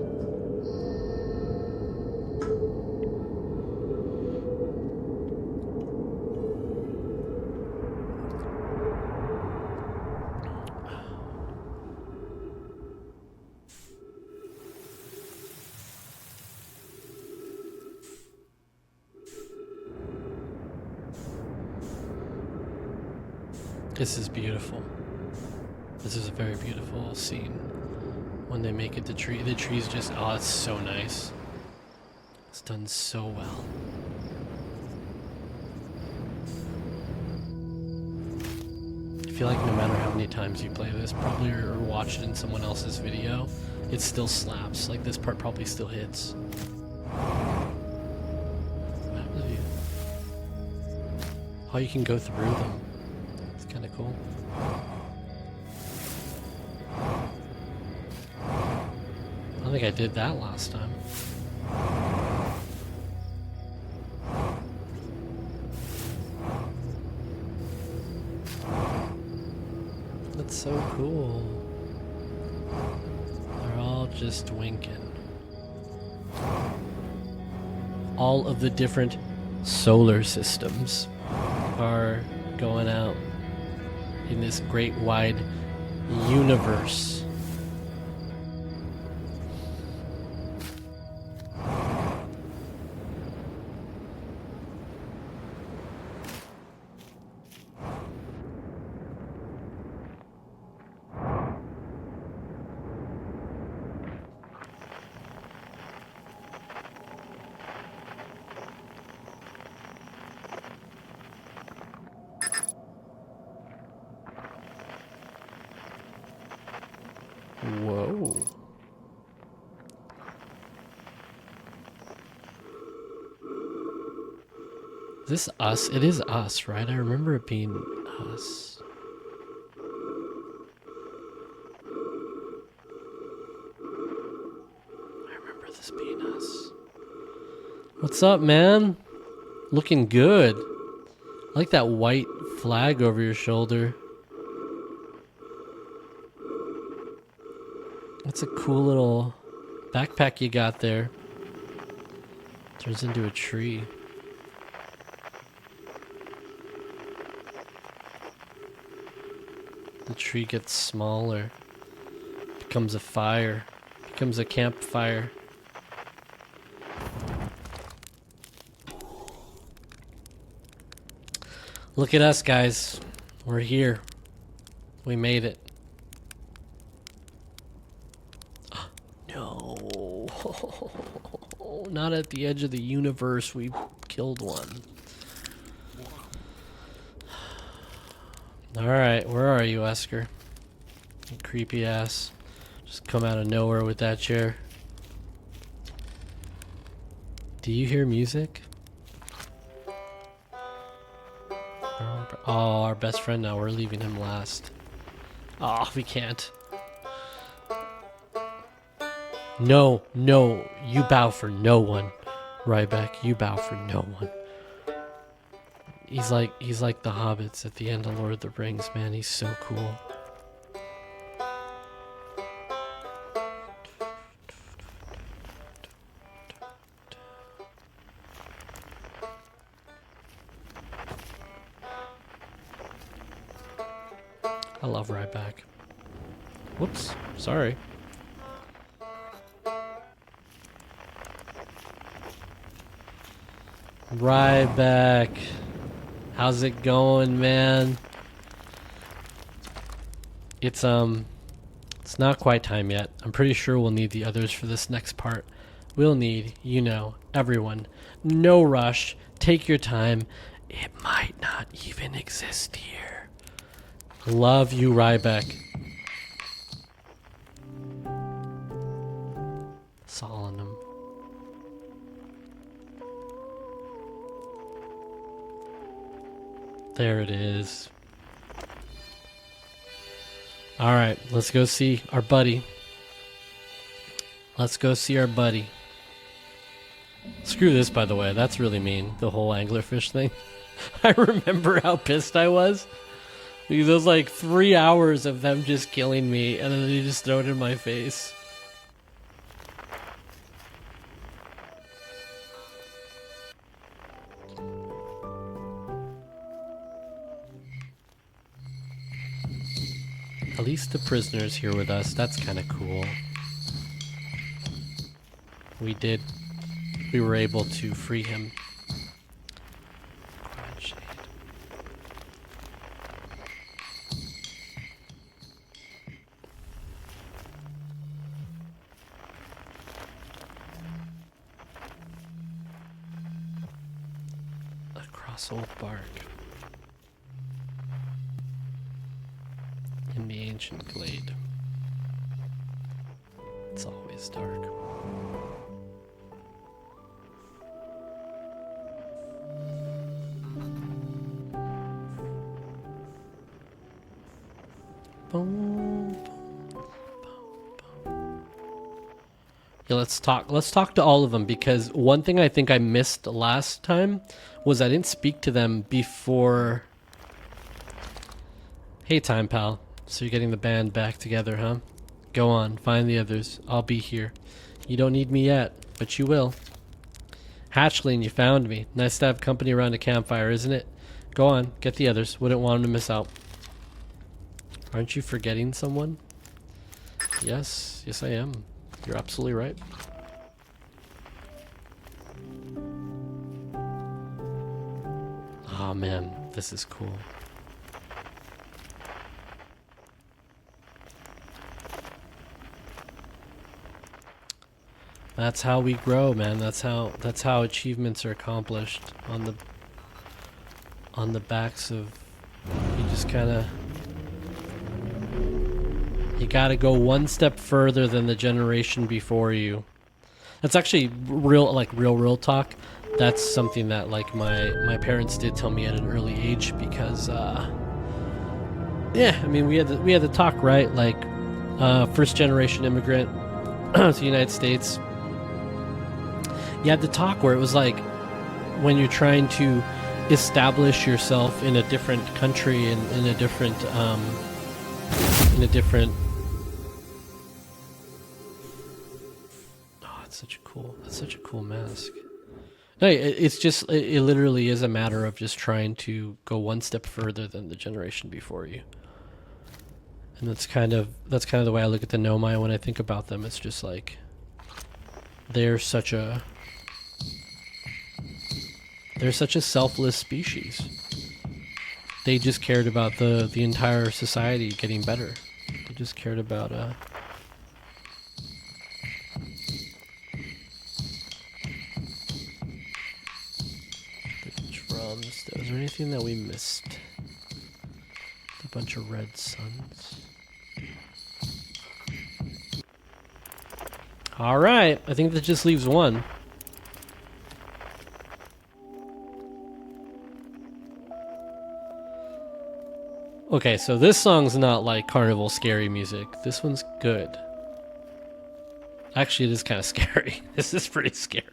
This is beautiful. This is a very beautiful scene. When they make it to tree, the trees just, oh, it's so nice. It's done so well. I feel like no matter how many times you play this, probably or watch it in someone else's video, it still slaps. Like, this part probably still hits. What happens if you... Oh, you can go through them. Kind of cool. I don't think I did that last time. That's so cool. They're all just winking. All of the different solar systems are going out in this great wide universe Is this us? It is us, right? I remember it being us. I remember this being us. What's up, man? Looking good. I like that white flag over your shoulder. That's a cool little backpack you got there. Turns into a tree. The tree gets smaller. Becomes a fire. Becomes a campfire. Look at us, guys. We're here. We made it. No. Not at the edge of the universe. We killed one. Alright, where are you, Esker? You creepy ass. Just come out of nowhere with that chair. Do you hear music? Oh, our best friend now. We're leaving him last. Oh, we can't. No, no. You bow for no one. Ryback, you bow for no one. He's like the hobbits at the end of Lord of the Rings, man. He's so cool. I love Ryback. Whoops, sorry. Ryback. How's it going, man? It's not quite time yet. I'm pretty sure we'll need the others for this next part. We'll need, you know, everyone. No rush. Take your time. It might not even exist here. Love you, Ryback. Solemn. There it is. Alright, let's go see our buddy. Let's go see our buddy. Screw this, by the way. That's really mean, the whole anglerfish thing. I remember how pissed I was. Because it was like 3 hours of them just killing me, and then they just throw it in my face. At least the prisoner's here with us. That's kind of cool. We were able to free him. Across old bark. In the ancient glade. It's always dark. Boom, boom, boom. Yeah, let's talk to all of them, because one thing I think I missed last time was I didn't speak to them before. Hey, Time Pal. So you're getting the band back together, huh? Go on, find the others. I'll be here. You don't need me yet, but you will. Hatchling, you found me. Nice to have company around a campfire, isn't it? Go on, get the others. Wouldn't want them to miss out. Aren't you forgetting someone? Yes, yes I am. You're absolutely right. Oh man, this is cool. That's how we grow, man. That's how achievements are accomplished on the backs of, you just kind of, you got to go one step further than the generation before you. That's actually real talk. that's something that like my parents did tell me at an early age because yeah, I mean we had the talk, right? Like first generation immigrant to the United States. You had the talk where it was like when you're trying to establish yourself in a different country and in a different oh, it's such a cool mask. No, it's just it literally is a matter of just trying to go one step further than the generation before you. And that's kind of the way I look at the Nomai when I think about them. It's just like they're such a selfless species. They just cared about the entire society getting better. They just cared about the drums. Was there anything that we missed? A bunch of red suns. All right, I think that just leaves one. Okay, so this song's not like carnival scary music. This one's good. Actually, it is kind of scary. This is pretty scary.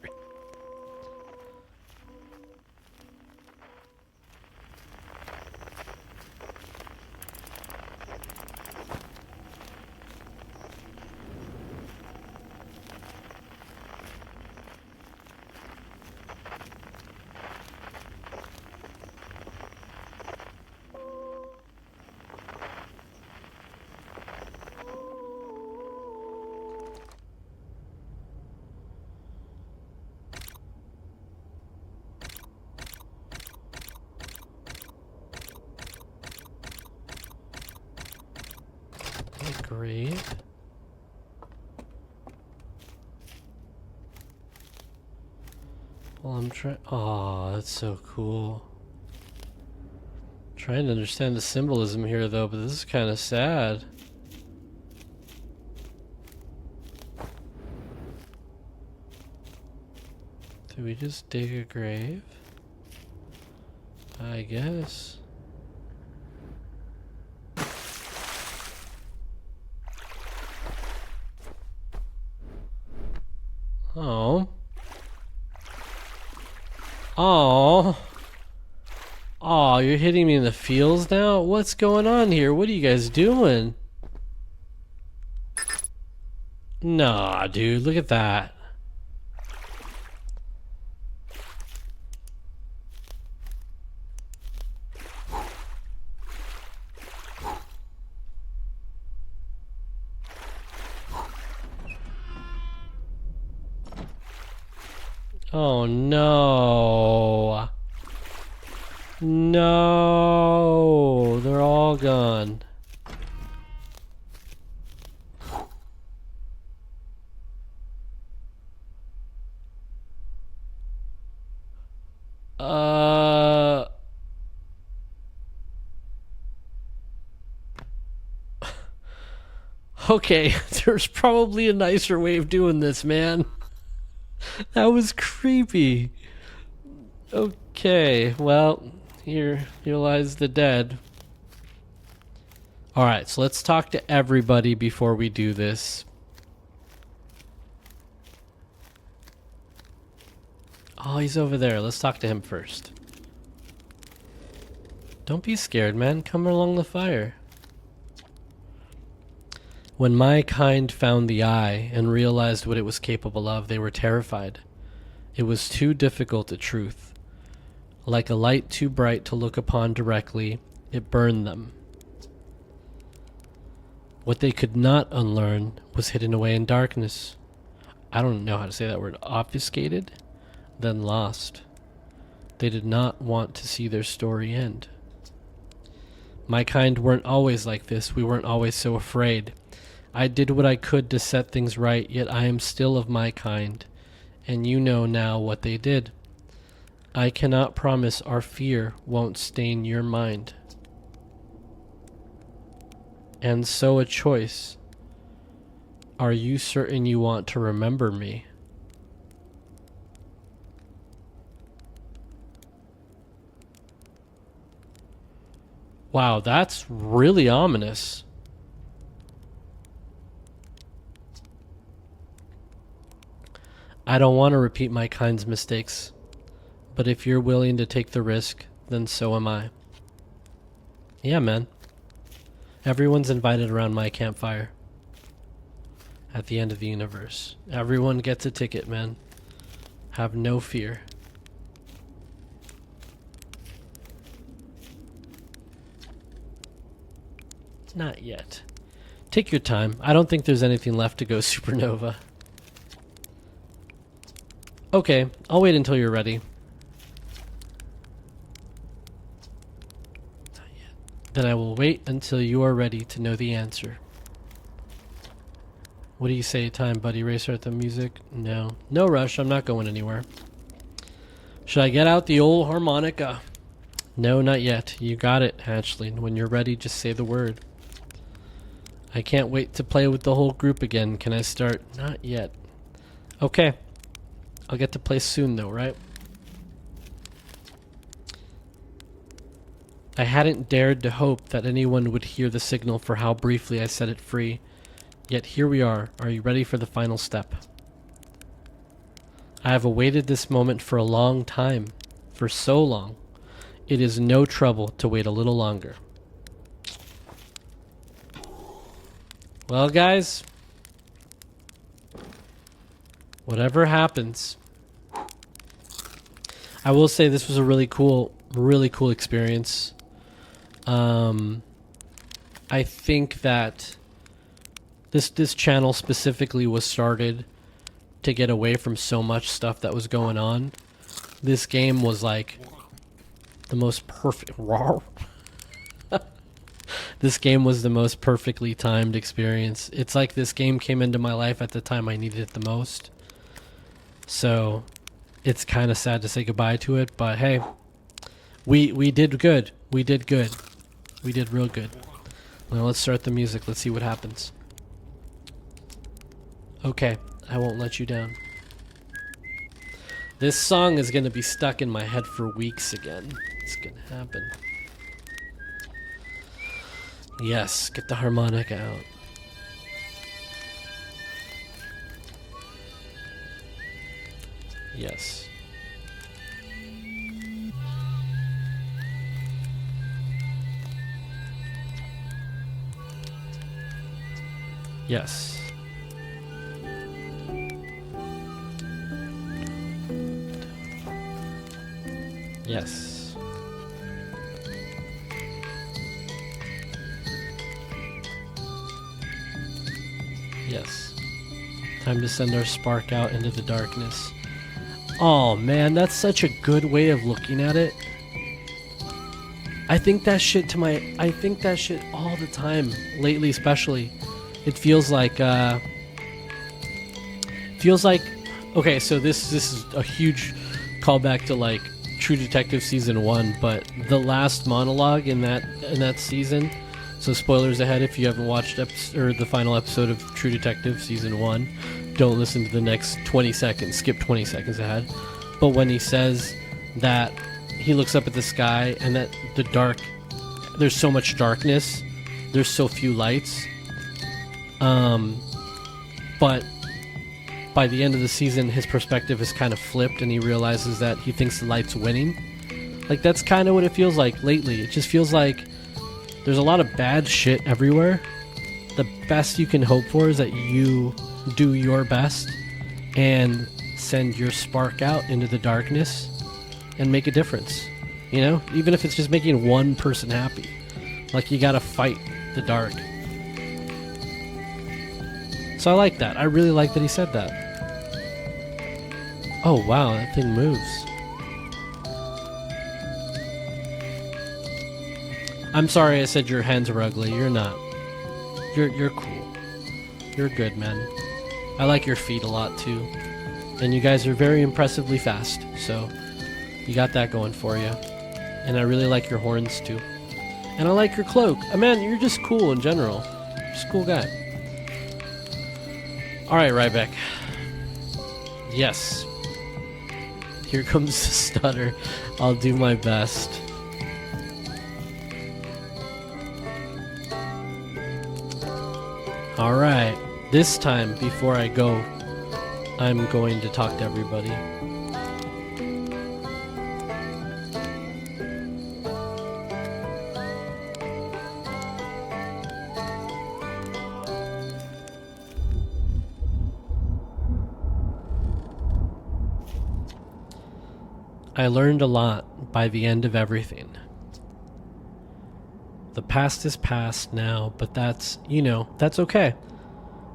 Grave. Well, I'm trying. Oh, that's so cool. Trying to understand the symbolism here, though, but this is kind of sad. Did we just dig a grave? I guess. Oh. Oh. Oh, you're hitting me in the feels now? What's going on here? What are you guys doing? Nah, dude, look at that. Oh no. No, they're all gone. Okay, there's probably a nicer way of doing this, man. That was creepy. Okay, well, here lies the dead. Alright, so let's talk to everybody before we do this. Oh, he's over there. Let's talk to him first. Don't be scared, man. Come along the fire. When my kind found the eye and realized what it was capable of, they were terrified. It was too difficult a truth. Like a light too bright to look upon directly, it burned them. What they could not unlearn was hidden away in darkness. I don't know how to say that word. Obfuscated, then lost. They did not want to see their story end. My kind weren't always like this. We weren't always so afraid. I did what I could to set things right, yet I am still of my kind, and you know now what they did. I cannot promise our fear won't stain your mind. And so a choice. Are you certain you want to remember me? Wow, that's really ominous. I don't want to repeat my kind's mistakes, but if you're willing to take the risk, then so am I. Yeah, man. Everyone's invited around my campfire. At the end of the universe. Everyone gets a ticket, man. Have no fear. Not yet. Take your time. I don't think there's anything left to go supernova. Okay, I'll wait until you're ready. Not yet. Then I will wait until you are ready to know the answer. What do you say, time, buddy? Restart the music? No. No rush, I'm not going anywhere. Should I get out the old harmonica? No, not yet. You got it, Hatchling. When you're ready, just say the word. I can't wait to play with the whole group again. Can I start? Not yet. Okay. I'll get to play soon, though, right? I hadn't dared to hope that anyone would hear the signal for how briefly I set it free. Yet here we are. Are you ready for the final step? I have awaited this moment for a long time. For so long. It is no trouble to wait a little longer. Well, guys. Whatever happens. I will say this was a really cool experience. I think that this channel specifically was started to get away from so much stuff that was going on. This game was like the most perfect. This game was the most perfectly timed experience. It's like this game came into my life at the time I needed it the most. So it's kind of sad to say goodbye to it, but hey, we did good. We did good. We did real good. Now let's start the music. Let's see what happens. Okay, I won't let you down. This song is going to be stuck in my head for weeks again. It's going to happen. Yes, get the harmonica out. Yes. Yes. Yes. Yes. Time to send our spark out into the darkness. Oh man, that's such a good way of looking at it. I think that shit all the time, lately especially. It feels like okay, so this is a huge callback to like True Detective season 1, but the last monologue in that season. So spoilers ahead if you haven't watched the final episode of True Detective season 1. Don't listen to the next 20 seconds. Skip 20 seconds ahead. But when he says that he looks up at the sky and that there's so much darkness, there's so few lights. But by the end of the season, his perspective is kind of flipped and he realizes that he thinks the light's winning. Like, that's kind of what it feels like lately. It just feels like there's a lot of bad shit everywhere. The best you can hope for is that you do your best and send your spark out into the darkness and make a difference. You know? Even if it's just making one person happy. Like, you gotta fight the dark. So I like that. I really like that he said that. Oh wow, that thing moves. I'm sorry I said your hands were ugly. You're not. You're cool. You're good, man. I like your feet a lot too. And you guys are very impressively fast, so you got that going for you. And I really like your horns too. And I like your cloak. Man, you're just cool in general. Just a cool guy. Alright, Ryback. Yes. Here comes the stutter. I'll do my best. Alright, this time, before I go, I'm going to talk to everybody. I learned a lot by the end of everything. The past is past now, but that's okay.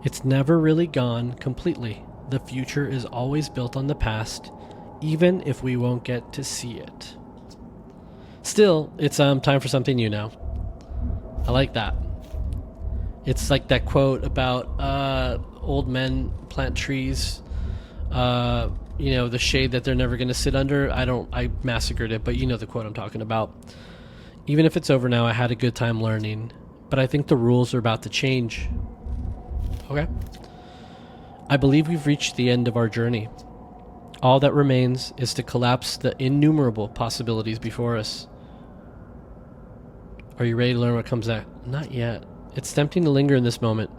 It's never really gone completely. The future is always built on the past, even if we won't get to see it. Still, it's time for something new now. I like that. It's like that quote about old men plant trees, the shade that they're never going to sit under. I massacred it, but you know the quote I'm talking about. Even if it's over now, I had a good time learning, but I think the rules are about to change. Okay. I believe we've reached the end of our journey. All that remains is to collapse the innumerable possibilities before us. Are you ready to learn what comes next? Not yet. It's tempting to linger in this moment,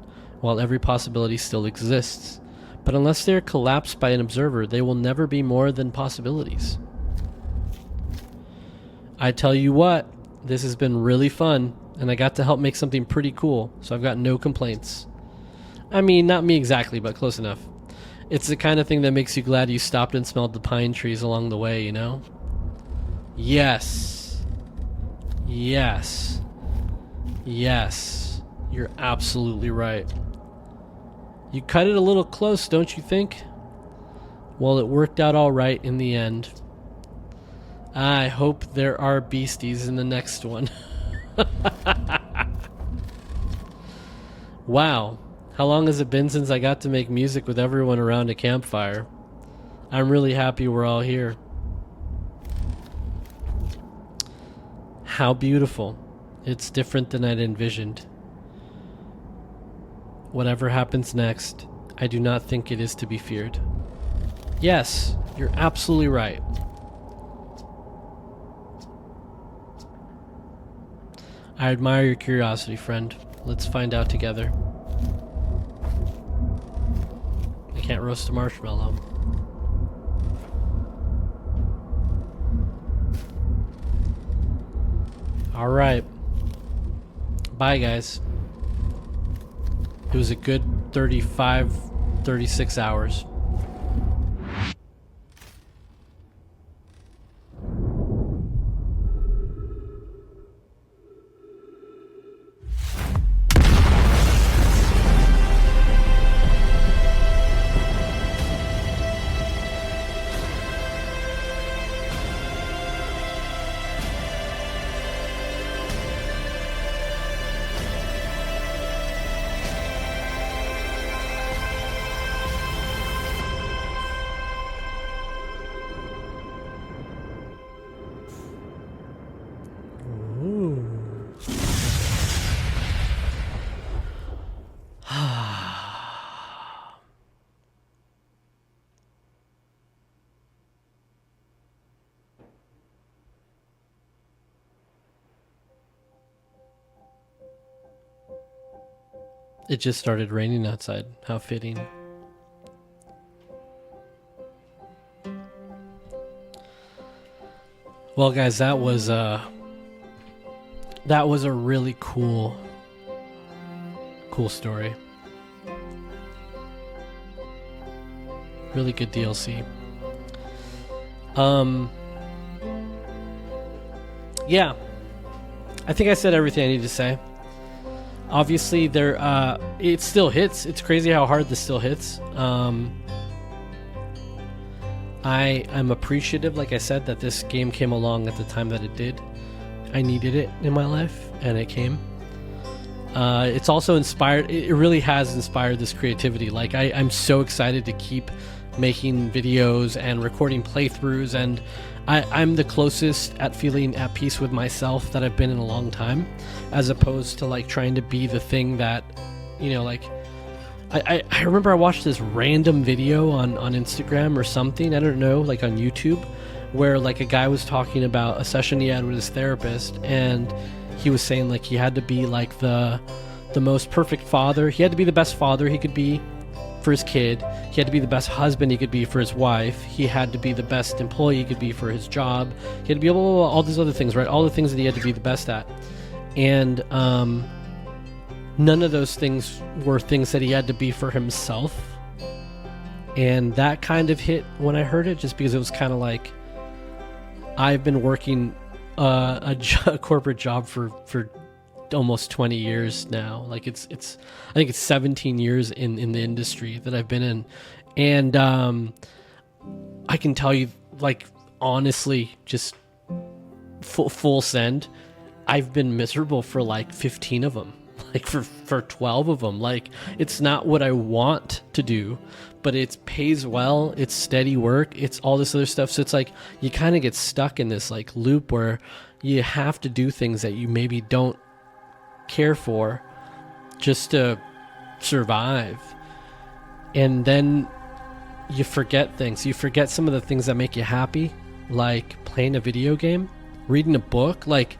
while every possibility still exists. But unless they are collapsed by an observer, they will never be more than possibilities. I tell you what, this has been really fun, and I got to help make something pretty cool, so I've got no complaints. I mean, not me exactly, but close enough. It's the kind of thing that makes you glad you stopped and smelled the pine trees along the way, you know? Yes. Yes. Yes. You're absolutely right. You cut it a little close, don't you think? Well, it worked out all right in the end. I hope there are beasties in the next one. Wow. How long has it been since I got to make music with everyone around a campfire? I'm really happy we're all here. How beautiful. It's different than I'd envisioned. Whatever happens next, I do not think it is to be feared. Yes, you're absolutely right. I admire your curiosity, friend. Let's find out together. I can't roast a marshmallow. Alright. Bye, guys. It was a good 36 hours. It just started raining outside. How fitting. Well, guys, that was a really cool story. Really good DLC. Yeah. I think I said everything I need to say. Obviously, it still hits. It's crazy how hard this still hits. I'm appreciative, like I said, that this game came along at the time that it did. I needed it in my life, and it came. It's also inspired. It really has inspired this creativity. Like I'm so excited to keep making videos and recording playthroughs, and I'm the closest at feeling at peace with myself that I've been in a long time, as opposed to like trying to be the thing that, like I remember I watched this random video on Instagram or something, I don't know, like on YouTube, where like a guy was talking about a session he had with his therapist, and he was saying like he had to be like the the most perfect father. He had to be the best father he could be for his kid. He had to be the best husband he could be for his wife. He had to be the best employee he could be for his job. He had to be able all these other things, right? All the things that he had to be the best at. And none of those things were things that he had to be for himself. And that kind of hit when I heard it, just because it was kind of like, I've been working a corporate job for almost 20 years now. Like I think it's 17 years in the industry that I've been in. And I can tell you, like, honestly, just full send, I've been miserable for like 15 of them, like for 12 of them. Like, it's not what I want to do, but it pays well, it's steady work, it's all this other stuff. So it's like, you kind of get stuck in this like loop where you have to do things that you maybe don't care for just to survive. And then you forget things. You forget some of the things that make you happy, like playing a video game, reading a book. Like,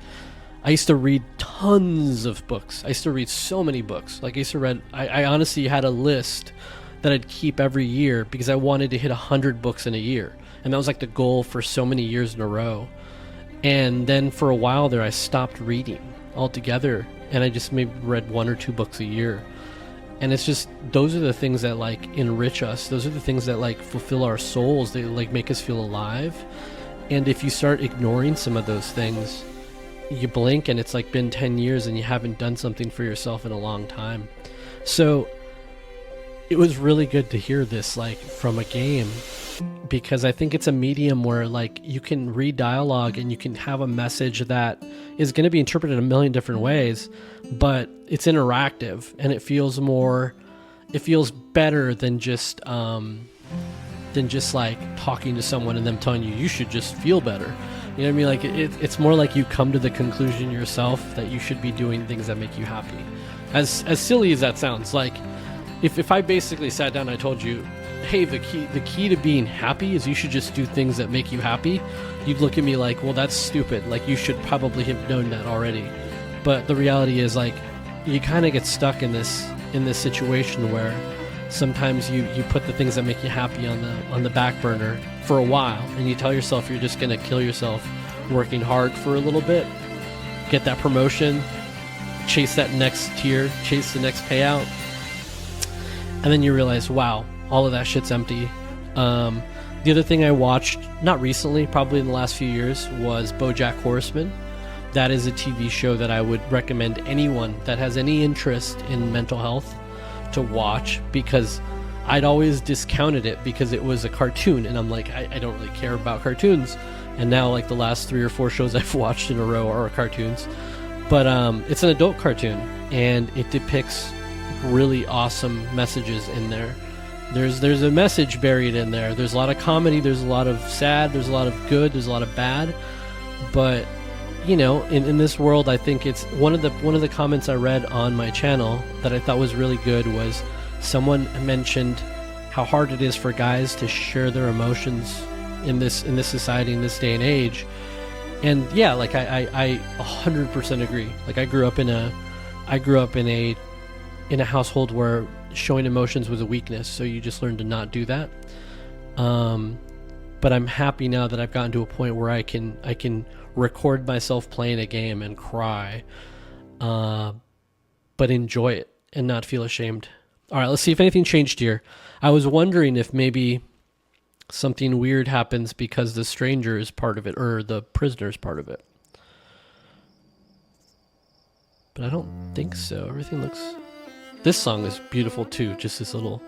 I used to read tons of books. I used to read so many books. Like, I honestly had a list that I'd keep every year because I wanted to hit 100 books in a year. And that was like the goal for so many years in a row. And then for a while there, I stopped reading altogether, and I just maybe read 1 or 2 books a year. And it's just, those are the things that like enrich us. Those are the things that like fulfill our souls. They like make us feel alive. And if you start ignoring some of those things, you blink and it's like been 10 years and you haven't done something for yourself in a long time. So it was really good to hear this like from a game, because I think it's a medium where like you can read dialogue and you can have a message that is going to be interpreted a million different ways, but it's interactive and it feels better than just like talking to someone and them telling you should just feel better. You know what I mean? Like it's more like you come to the conclusion yourself that you should be doing things that make you happy. As silly as that sounds, like if I basically sat down and I told you, hey, the key to being happy is you should just do things that make you happy, you'd look at me like, well, that's stupid. Like, you should probably have known that already. But the reality is, like, you kind of get stuck in this situation where sometimes you put the things that make you happy on the back burner for a while, and you tell yourself you're just gonna kill yourself working hard for a little bit, get that promotion, chase that next tier, chase the next payout, and then you realize, wow, all of that shit's empty. The other thing I watched, not recently, probably in the last few years, was BoJack Horseman. That is a TV show that I would recommend anyone that has any interest in mental health to watch, because I'd always discounted it because it was a cartoon, and I'm like, I don't really care about cartoons. And now, like, the last 3 or 4 shows I've watched in a row are cartoons. But it's an adult cartoon, and it depicts really awesome messages in there. There's a message buried in there. There's a lot of comedy, there's a lot of sad, there's a lot of good, there's a lot of bad. But, you know, in this world, I think it's one of the comments I read on my channel that I thought was really good was someone mentioned how hard it is for guys to share their emotions in this society, in this day and age. And yeah, like I 100% agree. Like, I grew up in a household where showing emotions was a weakness, so you just learned to not do that. But I'm happy now that I've gotten to a point where I can record myself playing a game and cry, but enjoy it and not feel ashamed. All right, let's see if anything changed here. I was wondering if maybe something weird happens because the stranger is part of it, or the prisoner is part of it. But I don't think so. Everything looks... This song is beautiful too, just this little...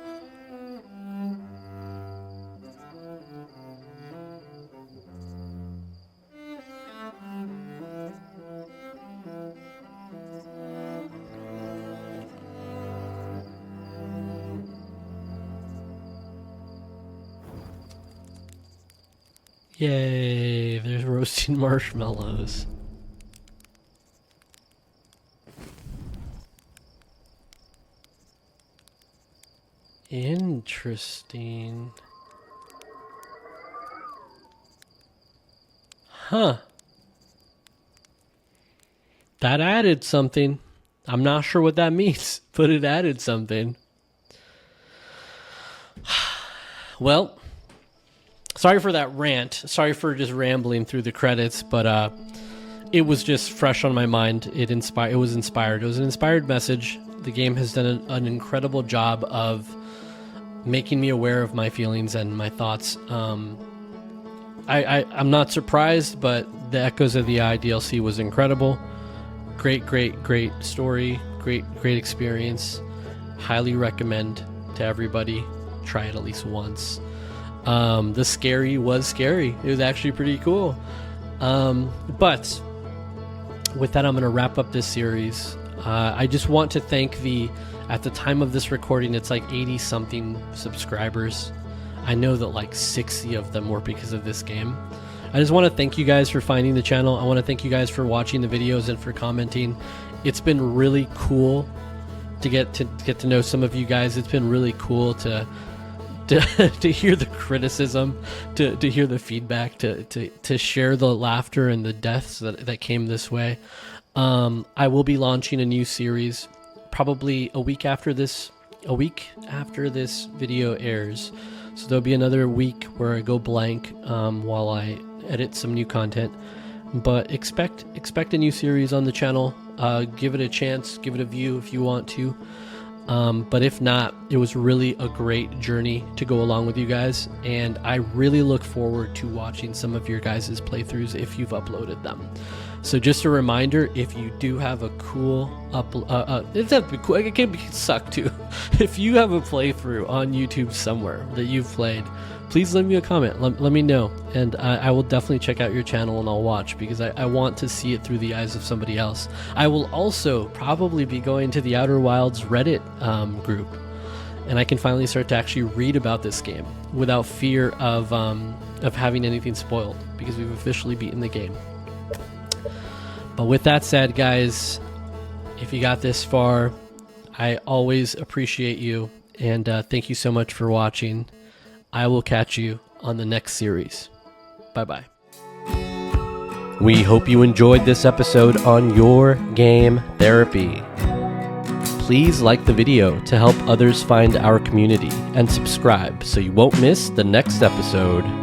Yay, there's roasting marshmallows. Interesting. Huh. That added something. I'm not sure what that means, but it added something. Well, sorry for that rant. Sorry for just rambling through the credits, but it was just fresh on my mind. It was inspired. It was an inspired message. The game has done an incredible job of making me aware of my feelings and my thoughts. I'm not surprised, but the Echoes of the Eye DLC was incredible. Great story. Great experience. Highly recommend to everybody. Try it at least once. The scary was scary. It was actually pretty cool. But with that, I'm going to wrap up this series. I just want to thank at the time of this recording, it's like 80 something subscribers. I know that like 60 of them were because of this game. I just want to thank you guys for finding the channel. I want to thank you guys for watching the videos and for commenting. It's been really cool to get to know some of you guys. It's been really cool to hear the criticism, to hear the feedback, to share the laughter and the deaths that came this way. I will be launching a new series probably a week after this video airs. So there'll be another week where I go blank while I edit some new content. But expect a new series on the channel. Give it a chance, give it a view if you want to. But if not, it was really a great journey to go along with you guys, and I really look forward to watching some of your guys' playthroughs if you've uploaded them. So just a reminder, if you do have a cool it doesn't have to be cool, it can suck too. If you have a playthrough on YouTube somewhere that you've played, please leave me a comment. Let me know, and I will definitely check out your channel and I'll watch, because I want to see it through the eyes of somebody else. I will also probably be going to the Outer Wilds Reddit group, and I can finally start to actually read about this game without fear of having anything spoiled, because we've officially beaten the game. But with that said, guys, if you got this far, I always appreciate you, and thank you so much for watching. I will catch you on the next series. Bye-bye. We hope you enjoyed this episode on Your Game Therapy. Please like the video to help others find our community, and subscribe so you won't miss the next episode.